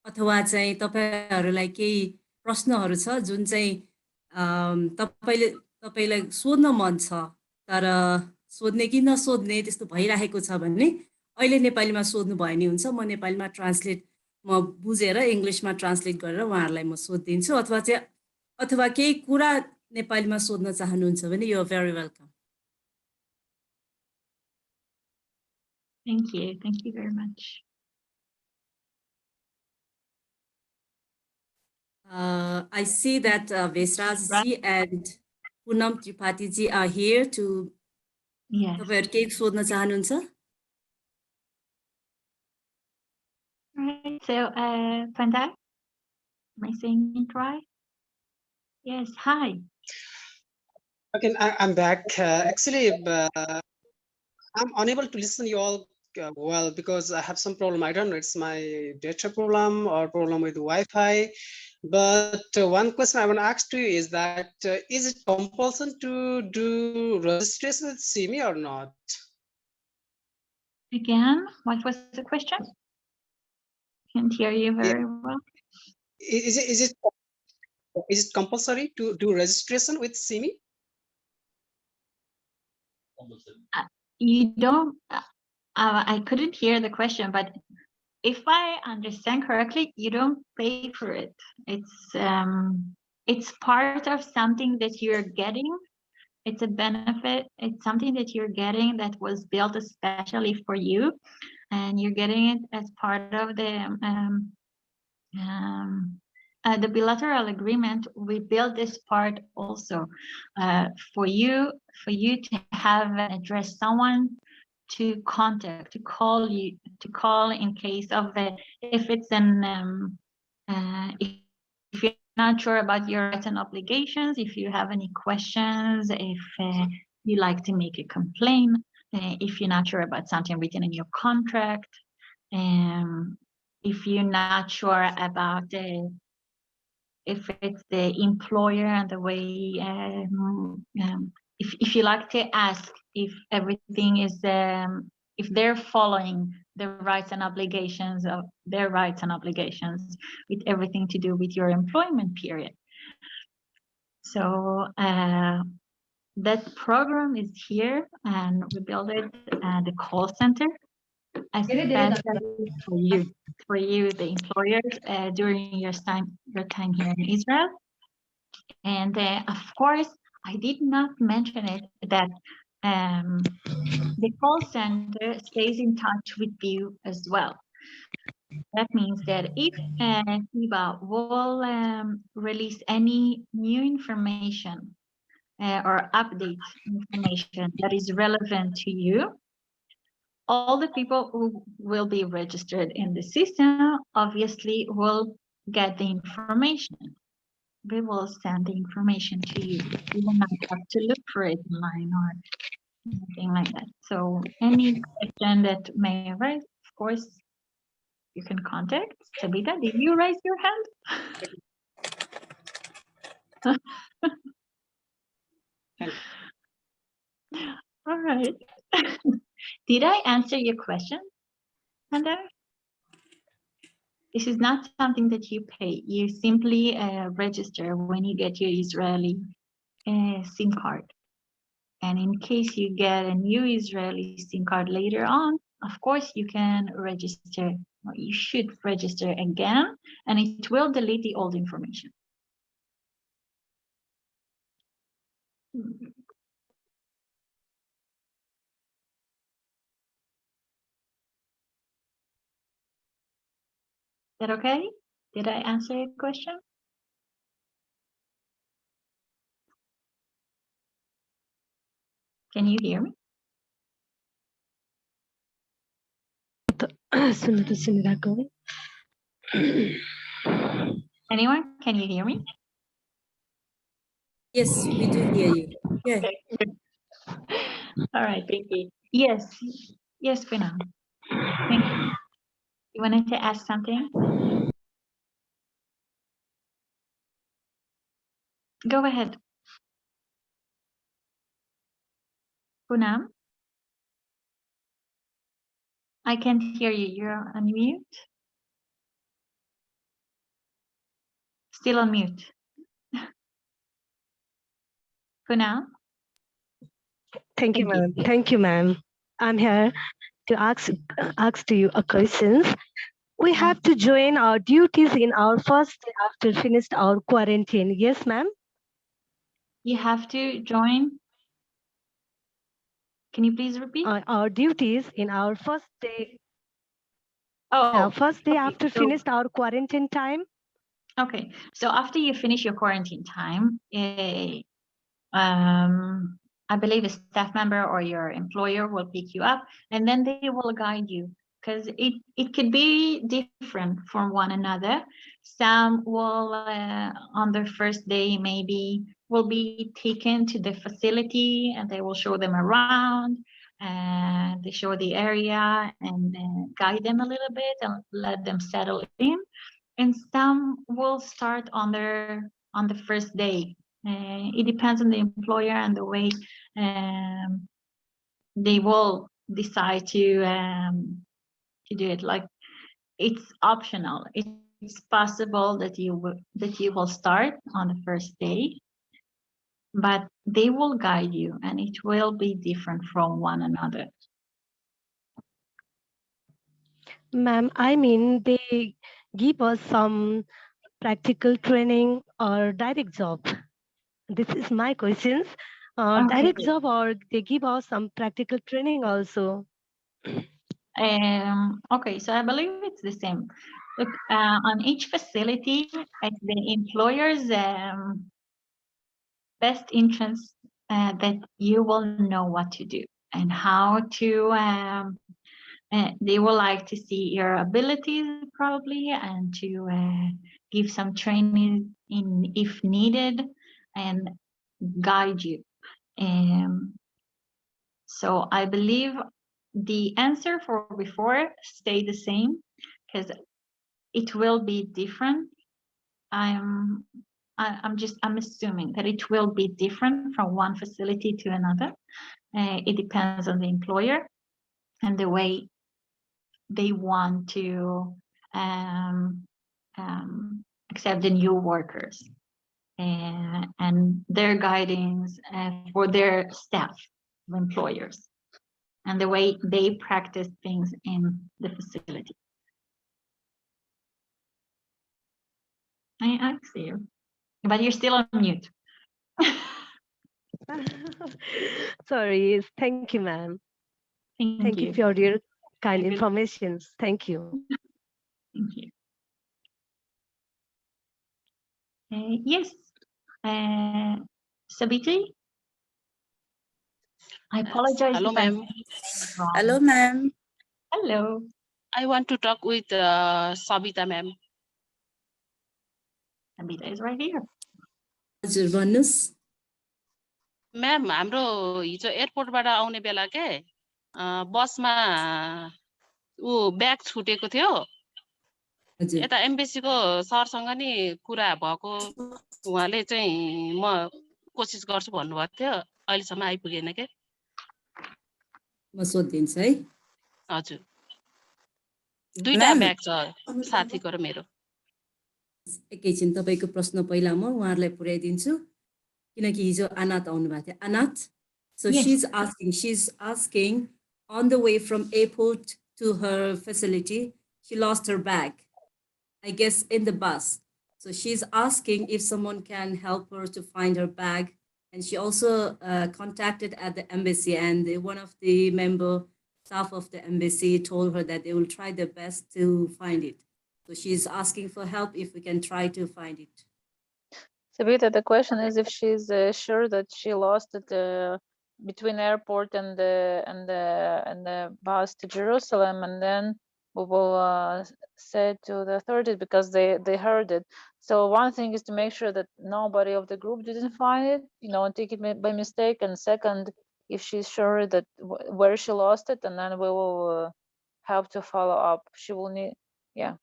अथवा चाहिँ तपाईहरुलाई केही प्रश्नहरु छ जुन चाहिँ तपाईलाई सोध्न मन छ तर सोध्ने कि नसोध्ने त्यस्तो भइराखेको छ भने अहिले नेपालीमा सोध्नु भयो नि हुन्छ। म नेपालीमा म बुझेर इंग्लिशमा ट्रान्सलेट गरेर उहाँहरुलाई म सोधिदिन्छु अथवा केही कुरा नेपालीमा सोध्न चाहनुहुन्छ भने you are very welcome. Thank you very much. I see that Vesraj ji and Poonam Tripathi ji are here to तपाईहरु केही सोध्न चाहनुहुन्छ? Right. So, Panda, am I saying it right? Yes. Hi. Okay, I'm back. Actually, I'm unable to listen you all well because I have some problem. I don't know, it's my data problem or problem with Wi-Fi. But one question I want to ask to you is that is it compulsory to do registration with CME or not? Again, what was the question? Can't hear you very well. Is it compulsory to do registration with CME? You don't. I couldn't hear the question, but if I understand correctly, you don't pay for it. It's part of something that you're getting. It's a benefit. It's something that you're getting that was built especially for you, and you're getting it as part of the bilateral agreement. We built this part also for you to have and address someone to contact, to call in case of if it's if you're not sure about your rights and obligations, if you have any questions, if you like to make a complaint, if you're not sure about something written in your contract, if you're not sure about if it's the employer and the way if you like to ask if everything is if they're following the rights and obligations of their rights and obligations with everything to do with your employment period. So that program is here and we built it at the call center especially for you the employers during your time here in Israel. And of course I did not mention it that the call center stays in touch with you as well. That means that if Hiba will release any new information or update information that is relevant to you, all the people who will be registered in the system obviously will get the information. We will send the information to you. You will not have to look for it online or anything like that. So any question that may arise, of course, you can contact Sabita. Did you raise your hand? All right. Did I answer your question, Panda? This is not something that you pay. You simply register when you get your Israeli SIM card. And in case you get a new Israeli SIM card later on, of course, you can register, or you should register again, and it will delete the old information. Is that okay? Did I answer your question? Can you hear me? Anyone? Can you hear me? Yes, we do hear you. Yeah. Okay. All right. Thank you. Yes. Yes, Punam. Thank you. You wanted to ask something? Go ahead. Punam, I can't hear you. You're on mute. Still on mute. Punam? Thank you, Thank you. ma'am. Thank you, ma'am. I'm here to ask to you a questions. We have to join our duties in our first day after finished our quarantine. Yes, ma'am. You have to join. Can you please repeat? Our duties in our first day. Oh, First day okay. after So, finished our quarantine time. okay. So after you finish your quarantine time, I believe a staff member or your employer will pick you up, and then they will guide you, because it could be different from one another. Some will on their first day maybe will be taken to the facility and they will show them around, and they show the area and guide them a little bit and let them settle in. And some will start on the first day. It depends on the employer and the way they will decide to do it. Like, it's optional. It's possible that you will start on the first day, but they will guide you, and it will be different from one another. Ma'am, I mean, they give us some practical training or direct job. This is my questions. Okay. Direct job or they give us some practical training also. Okay, so I believe it's the same. Look, on each facility, the employer's best interest that you will know what to do and how to. They will like to see your abilities probably, and to give some training in if needed, and guide you. So I believe the answer for before stay the same, because it will be different. I'm assuming that it will be different from one facility to another. It depends on the employer and the way they want to accept the new workers, and their guidance for their staff, employers, and the way they practice things in the facility. I see you, but you're still on mute. Sorry. Thank you, ma'am. Thank you for your kind information. Thank you. Thank you. Yes, Sabiti. I apologize. Hello, if I ma'am. say it wrong. Hello, ma'am. Hello. I want to talk with Sabita, ma'am. Sabita is right here. हजुर भन्नुहोस् ma'am हाम्रो हिजो एयरपोर्टबाट आउने बेला के बसमा ऊ bag छुटेको थियो हजुर यता एम्बेसीको सरसँग नि कुरा भएको उहाँले चाहिँ म कोसिस गर्छु भन्नुभएको थियो अहिलेसम्म आइपुगेन के म सोधिदिन्छु है हजुर दुईटा ब्याग छ साथीको र मेरो एकैछिन तपाईको प्रश्न पहिला म उहाँहरुलाई पुर्याइदिन्छु किनकि हिजो अनाथ आउनु भएको थियो अनाथ so Yes. she's asking on the way from airport to her facility she lost her bag I guess in the bus so she's asking if someone can help her to find her bag and she also contacted at the embassy and one of the staff of the embassy told her that they will try their best to find it so she's asking for help if we can try to find it Sabita, the question is if she's sure that she lost it between airport and the bus to Jerusalem, and then we will say to the authorities, because they heard it. So one thing is to make sure that nobody of the group didn't find it, take it by mistake. And second, if she's sure that where she lost it, and then we will help to follow up. She will need, yeah.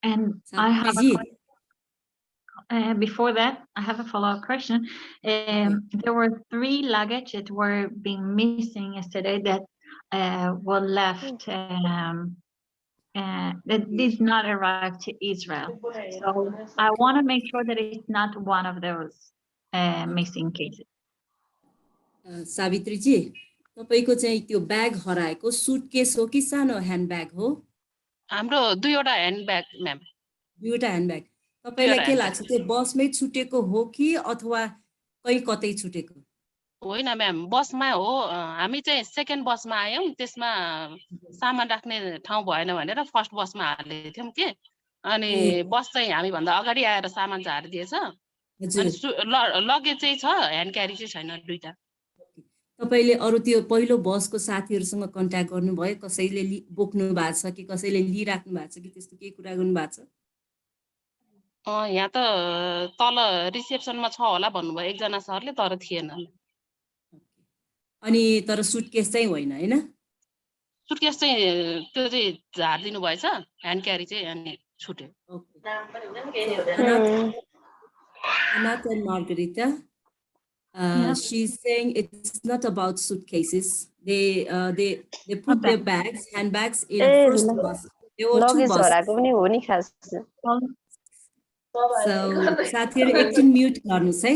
And I have before that, I have a follow-up question. There were 3 luggage that were being missing yesterday that were left that did not arrive to Israel. So I want to make sure that it's not one of those missing cases. सावित्रीजी, तपाईको चाहिँ त्यो bag हराएको suitcase हो कि सानो handbag हो? हाम्रो 2वटा handbag ma'am. 2वटा handbag. तपाईलाई के लाग्छ त्यो बसमै छुटेको हो कि अथवा कहीँ कतै छुटेको? होइन म्याम, बसमा हो। हामी चाहिँ सेकेन्ड बसमा आयौँ, त्यसमा सामान राख्ने ठाउँ भएन भनेर फर्स्ट बसमा हालेको थियौँ के। अनि बस चाहिँ हामीभन्दा अगाडि आएर सामान झारिदिएछ। अनि लगेज चाहिँ छ, ह्यान्ड क्यारी चाहिँ छैन, 2टा। तपाईले अरु त्यो पहिलो बसको साथीहरुसँग कन्ट्याक्ट गर्नुभयो? कसैले बोक्नु भएको छ कि कसैले लिइराख्नु भएको छ कि त्यस्तो केही कुरा गर्नु भएको छ? यहाँ त तल रिसेप्सनमा छ होला भन्नुभयो एकजना सरले, तर थिएन। अनि तर सुटकेस चाहिँ होइन, हैन? सुटकेस चाहिँ त्यो चाहिँ झारिदिनु भएछ, ह्यान्ड क्यारी चाहिँ अनि छुट्यो। Anat and Margarita, she's saying it's not about suitcases. They put their bags, handbags in a first bus. There were 2 buses. So, साथीहरु एकछिन म्युट गर्नुस् है।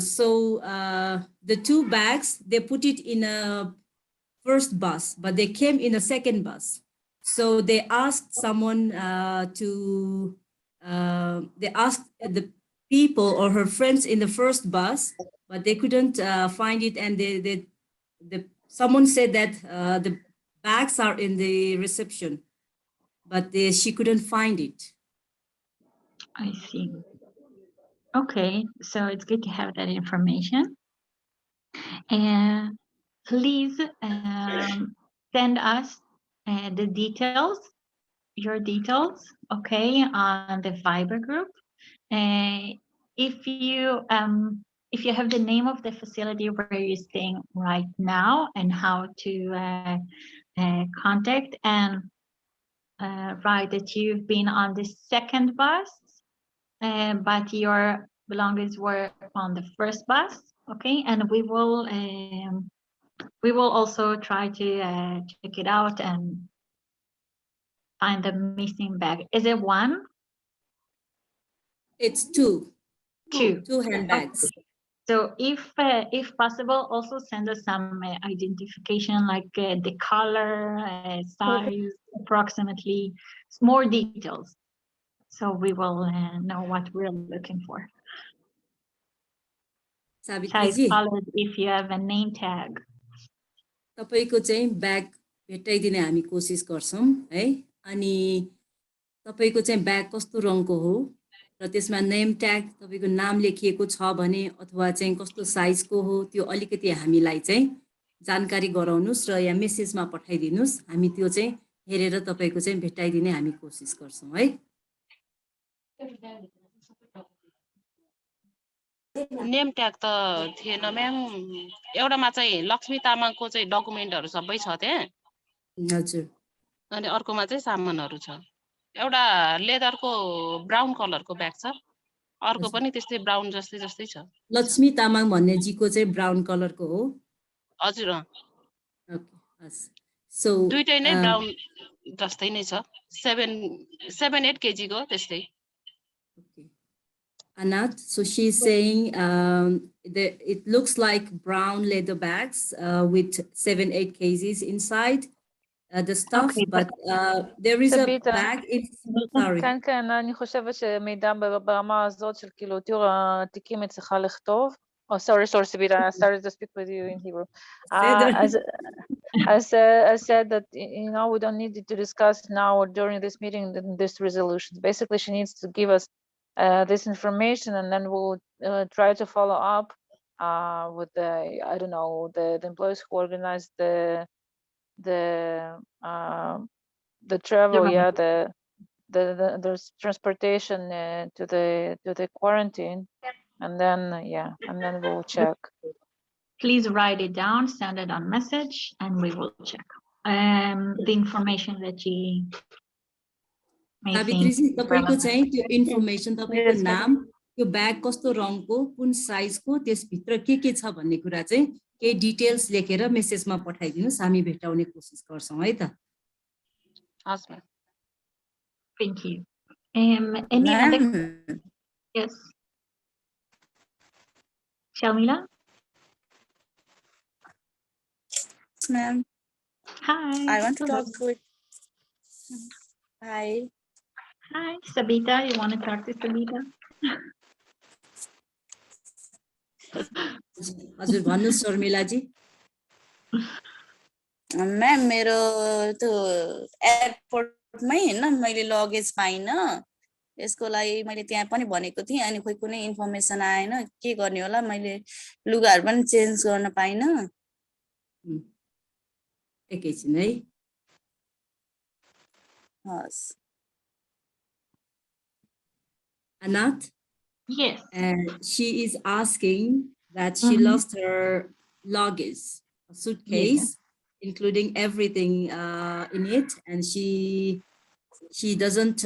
So the 2 bags, they put it in a first bus, but they came in a second bus. So they asked someone they asked the people or her friends in the first bus, but they couldn't find it. And someone said that the bags are in the reception, but she couldn't find it. I see. Okay, so it's good to have that information. And please send us the details, your details, okay, on the Viber group. If you have the name of the facility where you're staying right now and how to contact, and write that you've been on the second bus, but your belongings were on the first bus, okay, and we will also try to check it out and find the missing bag. Is it 1? It's 2. 2 handbags. Okay. So if possible, also send us some identification, like the color, size, approximately, more details, so we will know what we're looking for. Size, color, if you have a name tag. तपाईको चाहिँ bag भेटाइदिने हामी कोसिस गर्छौं है। अनि तपाईको चाहिँ bag कस्तो रङको हो र त्यसमा नेम ट्याग तपाईको नाम लेखिएको छ भने अथवा चाहिँ कस्तो साइजको हो त्यो अलिकति हामीलाई चाहिँ जानकारी गराउनुस् र या मेसेजमा पठाइदिनुस्। हामी त्यो चाहिँ हेरेर तपाईको चाहिँ भेटाइदिने हामी कोसिस गर्छौं है। नेम ट्याग त थिएन म्याम, एउटामा चाहिँ लक्ष्मी तामाङको चाहिँ डकुमेन्टहरु सबै छ त्यहाँ। हजुर। अनि अर्कोमा चाहिँ सामानहरु छ। एउटा लेदरको ब्राउन कलरको ब्याग छ, अर्को पनि त्यस्तै ब्राउन जस्तै छ। लक्ष्मी तामाङ भन्ने जीको चाहिँ ब्राउन कलरको हो? हजुर। ओके, सो दुईटै नै ब्राउन जस्तै नै छ, 7-8 kg को त्यस्तै। Anat, so she's saying it looks like brown leather bags with 7-8 kgs inside the stuff, okay, but there is a bag. Sorry. כן, אני חושבת שמידע ברמה הזאת של כאילו תיאור התיקים היא צריכה לכתוב. Oh, sorry, Sabita, I started to speak with you in Hebrew. I said that, we don't need to discuss now or during this meeting this resolution. Basically, she needs to give us this information, and then we'll try to follow up with the, I don't know, the employees who organize the travel, yeah, there's transportation to the quarantine, and then and then we'll check. Please write it down, send it on message, and we will check the information that you may think. सावित्रीजी तपाईको चाहिँ त्यो information तपाईको Yes, नाम त्यो bag कस्तो रङको कुन साइजको त्यसभित्र के छ भन्ने कुरा चाहिँ केही डिटेल्स लेखेर मेसेजमा पठाइदिनुस् हामी भेटाउने कोसिस गर्छौं है त हस् ma'am Thank you. Any other? Yes. Shamila? Ma'am, Hi. I want to talk with. Hi. Hi, Sabita. You want to talk to Sabita? हजुर भन्नुस् शर्मिलाजी म्याम मेरो त्यो एयरपोर्टमै हैन मैले लगेज पाइन यसको लागि मैले त्यहाँ पनि भनेको थिएँ अनि खोइ कुनै इन्फर्मेसन आएन के गर्ने होला मैले लुगाहरु पनि चेन्ज गर्न पाइन एकैछिन है हस् Anat Yes. and she is asking that she lost her luggage a suitcase including everything in it and she hasn't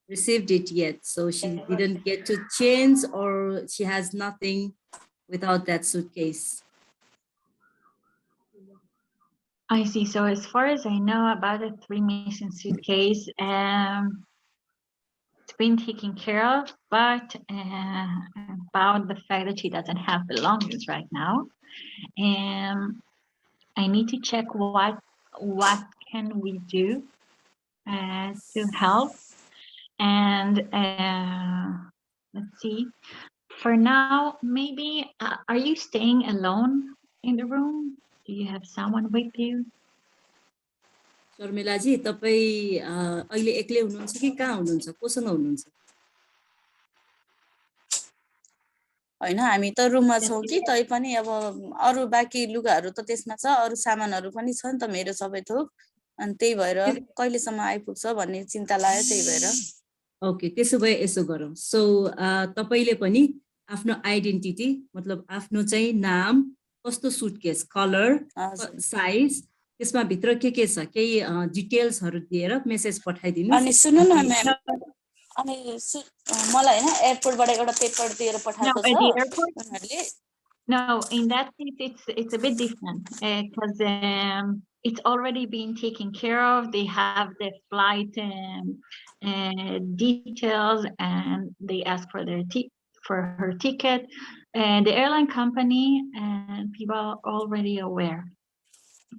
received it yet so she didn't get to change or she has nothing without that suitcase. I see. So as far as I know about the 3 missing suitcase, it's been taken care of, but about the fact that she doesn't have belongings right now, I need to check what can we do to help. And let's see. For now, maybe are you staying alone in the room? Do you have someone with you? Sharmila जी तपाई अहिले एक्लै हुनुहुन्छ कि कहाँ हुनुहुन्छ कोसँग हुनुहुन्छ हैन हामी त रुममा छौं कि तै पनि अब अरु बाँकी लुगाहरु त त्यसमा छ अरु सामानहरु पनि छ नि त मेरो सबै थोक अनि त्यही भएर कहिलेसम्म आइपुग्छ भन्ने चिन्ता लाग्यो त्यही भएर ओके त्यसो भए यसो गरौँ सो तपाईले पनि आफ्नो आइडेन्टिटी मतलब आफ्नो चाहिँ नाम कस्तो सुटकेस कलर साइज त्यसमा भित्र के छ केही डिटेल्सहरु दिएर मेसेज पठाइदिनुस् अनि सुन्नु न म्याम अनि मलाई हैन एयरपोर्टबाट एउटा पेपर दिएर पठाएको छ उनीहरुले No, in that case, it's a bit different because it's already been taken care of. They have the flight details, and they ask for her ticket. And the airline company and people are already aware.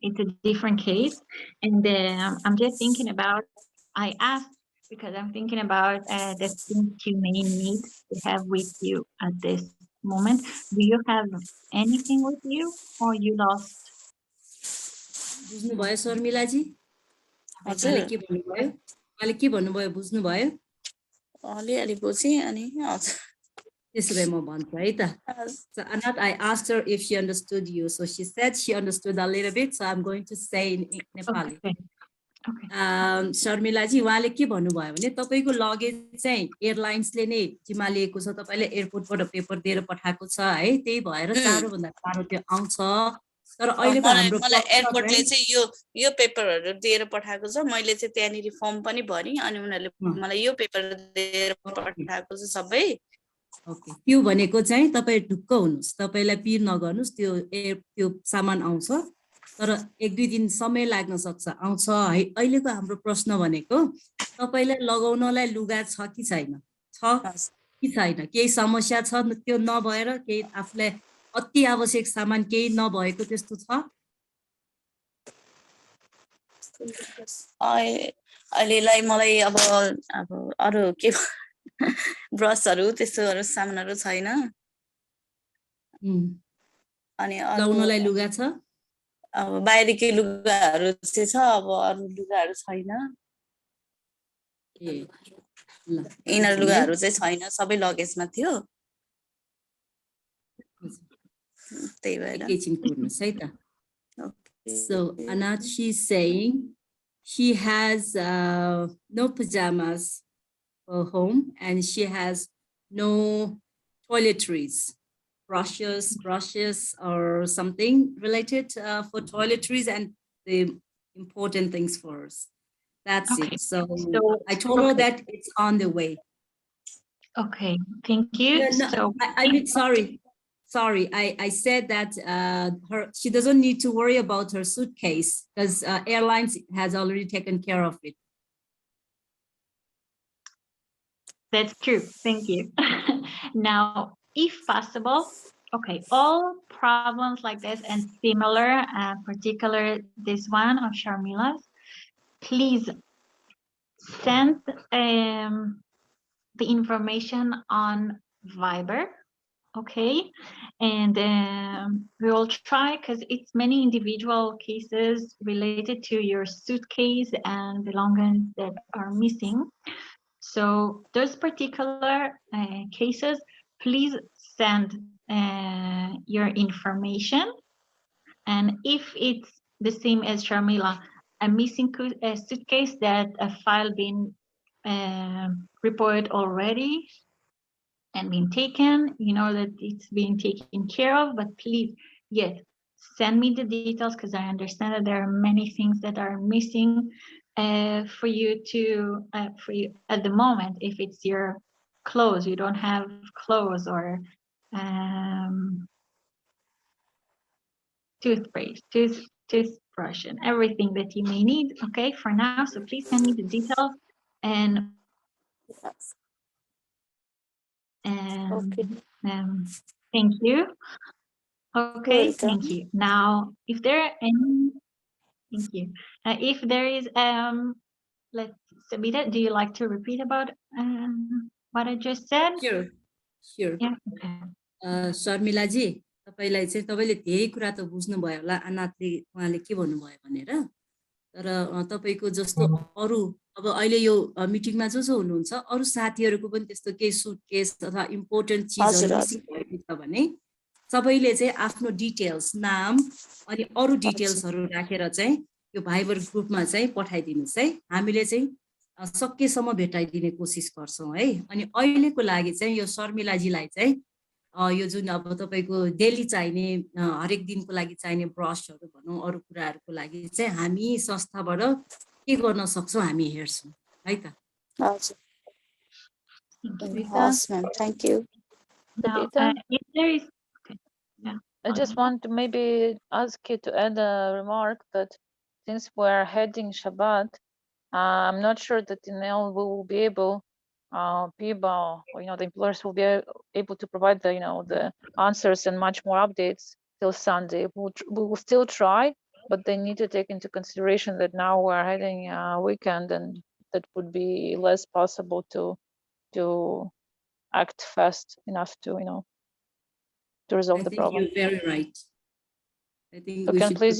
It's a different case, and I'm just thinking about. I asked because I'm thinking about the things you may need to have with you at this moment. Do you have anything with you or you lost? बुझ्नु भयो शर्मिला जी हजुर के भन्नुभयो अहिले के भन्नुभयो बुझ्नु भयो अलि बुझी अनि हजुर त्यसो भए म भन्छु है त So Anat, I asked her if she understood you. So she said she understood a little bit. So I'm going to say in Nepali. Okay. Sharmila जी उहाँले के भन्नुभयो भने तपाईको लगेज चाहिँ एयरलाइन्सले नै जिम्मा लिएको छ तपाईले एयरपोर्टबाट पेपर दिएर पठाएको छ है त्यही भएर चाँडो भन्दा चाँडो त्यो आउँछ तर अहिलेको हाम्रो मलाई एयरपोर्टले चाहिँ यो पेपरहरु दिएर पठाएको छ मैले चाहिँ त्यहाँनिर फर्म पनि भरि अनि उनीहरुले मलाई यो पेपर दिएर पठाएको छ सबै ओके त्यो भनेको चाहिँ तपाई ढुक्क हुनुस् तपाईलाई पिर नगर्नुस् त्यो सामान आउँछ तर 1-2 दिन समय लाग्न सक्छ आउँछ है अहिलेको हाम्रो प्रश्न भनेको तपाईलाई लगाउनलाई लुगा छ कि छैन कि छैन केही समस्या छ त्यो नभएर केही आफुलाई अति आवश्यक सामान केही नभएको त्यस्तो छ अहिलेलाई मलाई अब अरु के ब्रशहरु त्यस्तोहरु सामानहरु छैन अनि लगाउनलाई लुगा छ अब बाहिरकै लुगाहरु चाहिँ छ अब अरु लुगाहरु छैन इनर लुगाहरु चाहिँ छैन सबै लगेजमा थियो त्यही भएर एकैछिन कुर्नुहोस् है त Okay. So Anat, she's saying she has no pajamas for home and she has no toiletries, brushes or something related for toiletries and the important things for us. That's Okay. it. So I told okay. her that it's on the way. Okay, thank you. No, So I mean, sorry. I said that she doesn't need to worry about her suitcase because airlines has already taken care of it. that's true. Thank you. Now, if possible, okay, all problems like this and similar, particular this one of Sharmila's, please send the information on Viber. Okay, and we will try because it's many individual cases related to your suitcase and belongings that are missing. So those particular cases, please send your information. And if it's the same as Sharmila, a missing suitcase that a file been reported already and been taken, you know that it's being taken care of, but please, yes, send me the details because I understand that there are many things that are missing for you at the moment. If it's your clothes, you don't have clothes or toothbrush and everything that you may need, okay, for now. So please send me the details and Okay. Thank you. Okay, Welcome. thank you. Now, if there are any, thank you. If there is, let's, Sabita, do you like to repeat about what I just said? Sure. Yeah. Okay. शर्मिलाजी तपाईँलाई चाहिँ तपाईँले धेरै कुरा त बुझ्नुभयो होला अनाथले उहाँले के भन्नुभयो भनेर तर तपाईँको जस्तो अरू अब अहिले यो मिटिङमा जो हुनुहुन्छ अरू साथीहरूको पनि त्यस्तो केही सुटकेस अथवा इम्पोर्टेन्ट चिजहरू मिसिङ भएको छ भने सबैले चाहिँ आफ्नो डिटेल्स नाम अनि अरू डिटेल्सहरू राखेर चाहिँ यो भाइबर ग्रुपमा चाहिँ पठाइदिनुहोस् है हामीले चाहिँ सकेसम्म भेटाइदिने कोसिस गर्छौँ है अनि अहिलेको लागि चाहिँ यो शर्मिलाजीलाई चाहिँ यो जुन अब तपाईँको डेली चाहिने हरेक दिनको लागि चाहिने ब्रसहरू भनौँ अरू कुराहरूको लागि चाहिँ हामी संस्थाबाट के गर्न सक्छौँ हामी हेर्छौँ है त Awesome. Thank you. Now, if there is, okay. Yeah. I just want to maybe ask you to add a remark that since we're heading Shabbat, I'm not sure that we will be able, people, the employers will be able to provide the answers and much more updates till Sunday. We will still try, but they need to take into consideration that now we're heading a weekend and that would be less possible to act fast enough to to resolve the problem. You're very right. I think so we can should please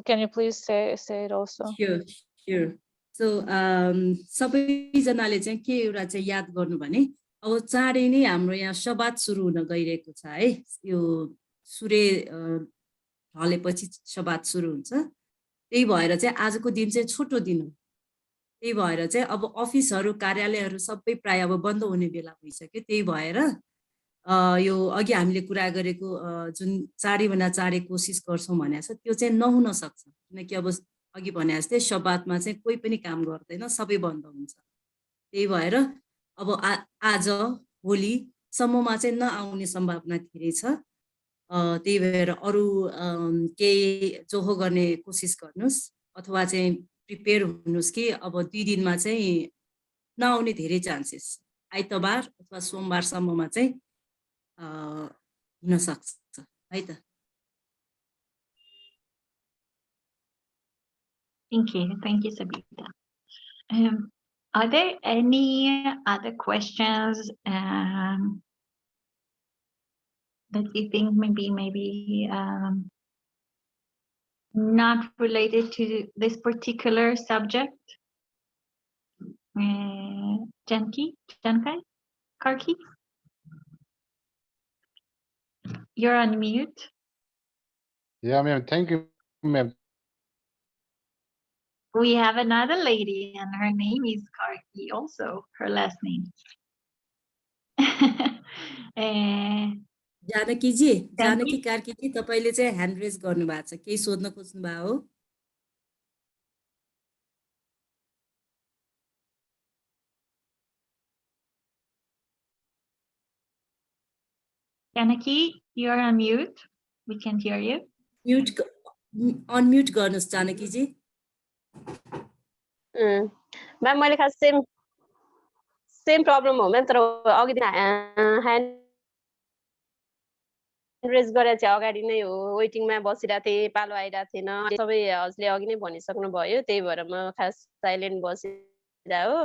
can you please say it also? Sure. So सबैजनाले चाहिँ के एउटा चाहिँ याद गर्नु भने अब चाँडै नै हाम्रो यहाँ शबात सुरु हुन गइरहेको छ है यो सूर्य ढलेपछि शबात सुरु हुन्छ त्यही भएर चाहिँ आजको दिन चाहिँ छोटो दिन हो त्यही भएर चाहिँ अब अफिसहरू कार्यालयहरू सबै प्राय अब बन्द हुने बेला भइसक्यो त्यही भएर यो अघि हामीले कुरा गरेको जुन चाँडैभन्दा चाँडै कोसिस गर्छौँ भनेको छ त्यो चाहिँ नहुन सक्छ किनकि अब अघि भने जस्तै शबातमा चाहिँ कोही पनि काम गर्दैन सबै बन्द हुन्छ त्यही भएर अब आज भोलिसम्ममा चाहिँ नआउने सम्भावना धेरै छ त्यही भएर अरू केही जोहो गर्ने कोसिस गर्नुहोस् अथवा चाहिँ प्रिपेयर हुनुहोस् कि अब 2 दिनमा चाहिँ नआउने धेरै चान्सेस आइतबार अथवा सोमबारसम्ममा चाहिँ हुन सक्छ है त Thank you, Sabita. Are there any other questions that you think maybe not related to this particular subject? Jankai, Karki? You're on mute. Yeah, ma'am. Thank you, ma'am. We have another lady, and her name is Karki also, her last name. Eh, जानकीजी Janaki Janki, कार्कीजी तपाईँले चाहिँ hand raise गर्नुभएको छ केही सोध्न खोज्नु भयो हो Janaki, you're on mute. We can't hear you. Mute unmute गर्नुहोस् जानकीजी म्याम मैले खास सेम प्रब्लम हो म्याम तर अघि ह्यान्ड रेज गरेर चाहिँ अगाडि नै हो वेटिङमा बसिरहेको थिएँ पालो आइरहेको थिएन सबै हजुरले अघि नै भनिसक्नु भयो त्यही भएर म खास साइलेन्ट बसिरहेको हो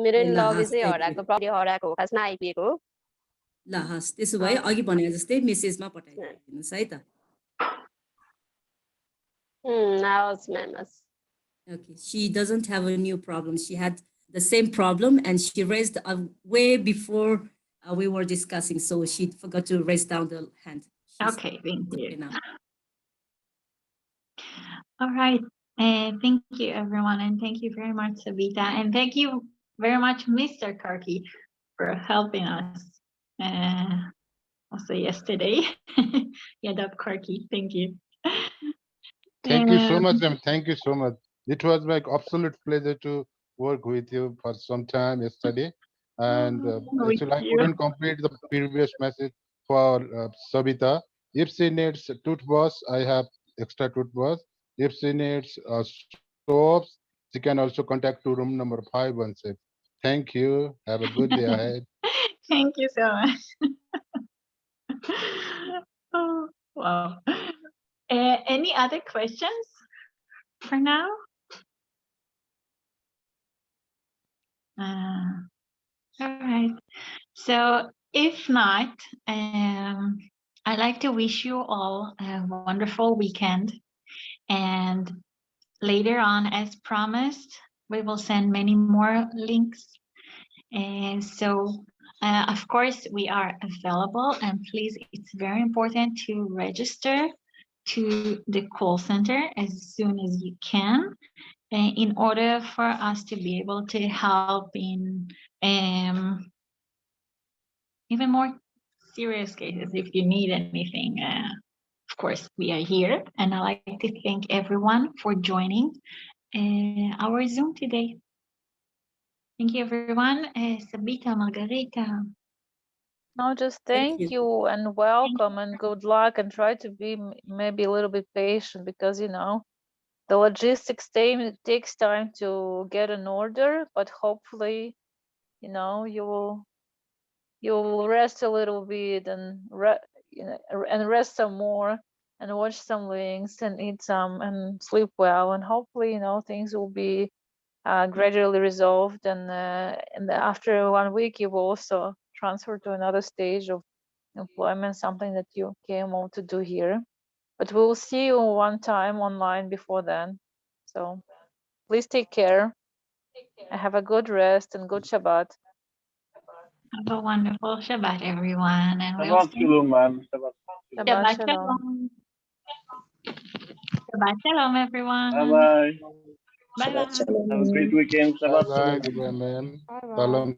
मेरो ल लगेज हस् चाहिँ थ्याङ्क यू हराएको हो खासमा आइपुगेको हो ल हस् त्यसो भए अघि भने जस्तै मेसेजमा पठाइदिनुहोस् है त हवस् ma'am has Okay, she doesn't have a new problem. She had the same problem and she raised way before we were discussing. So she forgot to raise down the hand. She's Okay, thank okay you. now. All right. Thank you, everyone. And thank you very much, Savita. And thank you very much, Mr. Karki, for helping us. Also yesterday. Yadab Karki, thank you. Thank you so much, ma'am. Thank you so much. It was my absolute pleasure to work with you for some time yesterday. And actually, I couldn't complete the previous message for Sabita. If she needs a toothbrush, I have extra toothbrush. If she needs soaps, she can also contact to room number 516. Thank you. Have a good day ahead. Thank you so much. Oh, wow. Any other questions for now? All right. So if not, I'd like to wish you all a wonderful weekend. And later on, as promised, we will send many more links. And so, of course, we are available. And please, it's very important to register to the call center as soon as you can in order for us to be able to help in even more serious cases. If you need anything, of course, we are here. And I'd like to thank everyone for joining our Zoom today. Thank you, everyone. Sabita, Margarita. No, just thank you and welcome and good luck and try to be maybe a little bit patient because, you know, the logistics takes time to get an order, but hopefully, you know, you'll rest a little bit and rest some more and watch some links and eat some and sleep well and hopefully, you know, things will be gradually resolved and after 1 week you will also transfer to another stage of employment, something that you came on to do here. But we'll see you one time online before then. So please take care. Have a good rest and good Shabbat. Have a wonderful Shabbat, everyone. And Shabbat shalom, ma'am. Shabbat shalom. Shabbat shalom, everyone. Bye-bye. Bye-bye. Have a great weekend. Shabbat Bye-bye. shalom. Goodbye, ma'am. Bye-bye. Salam.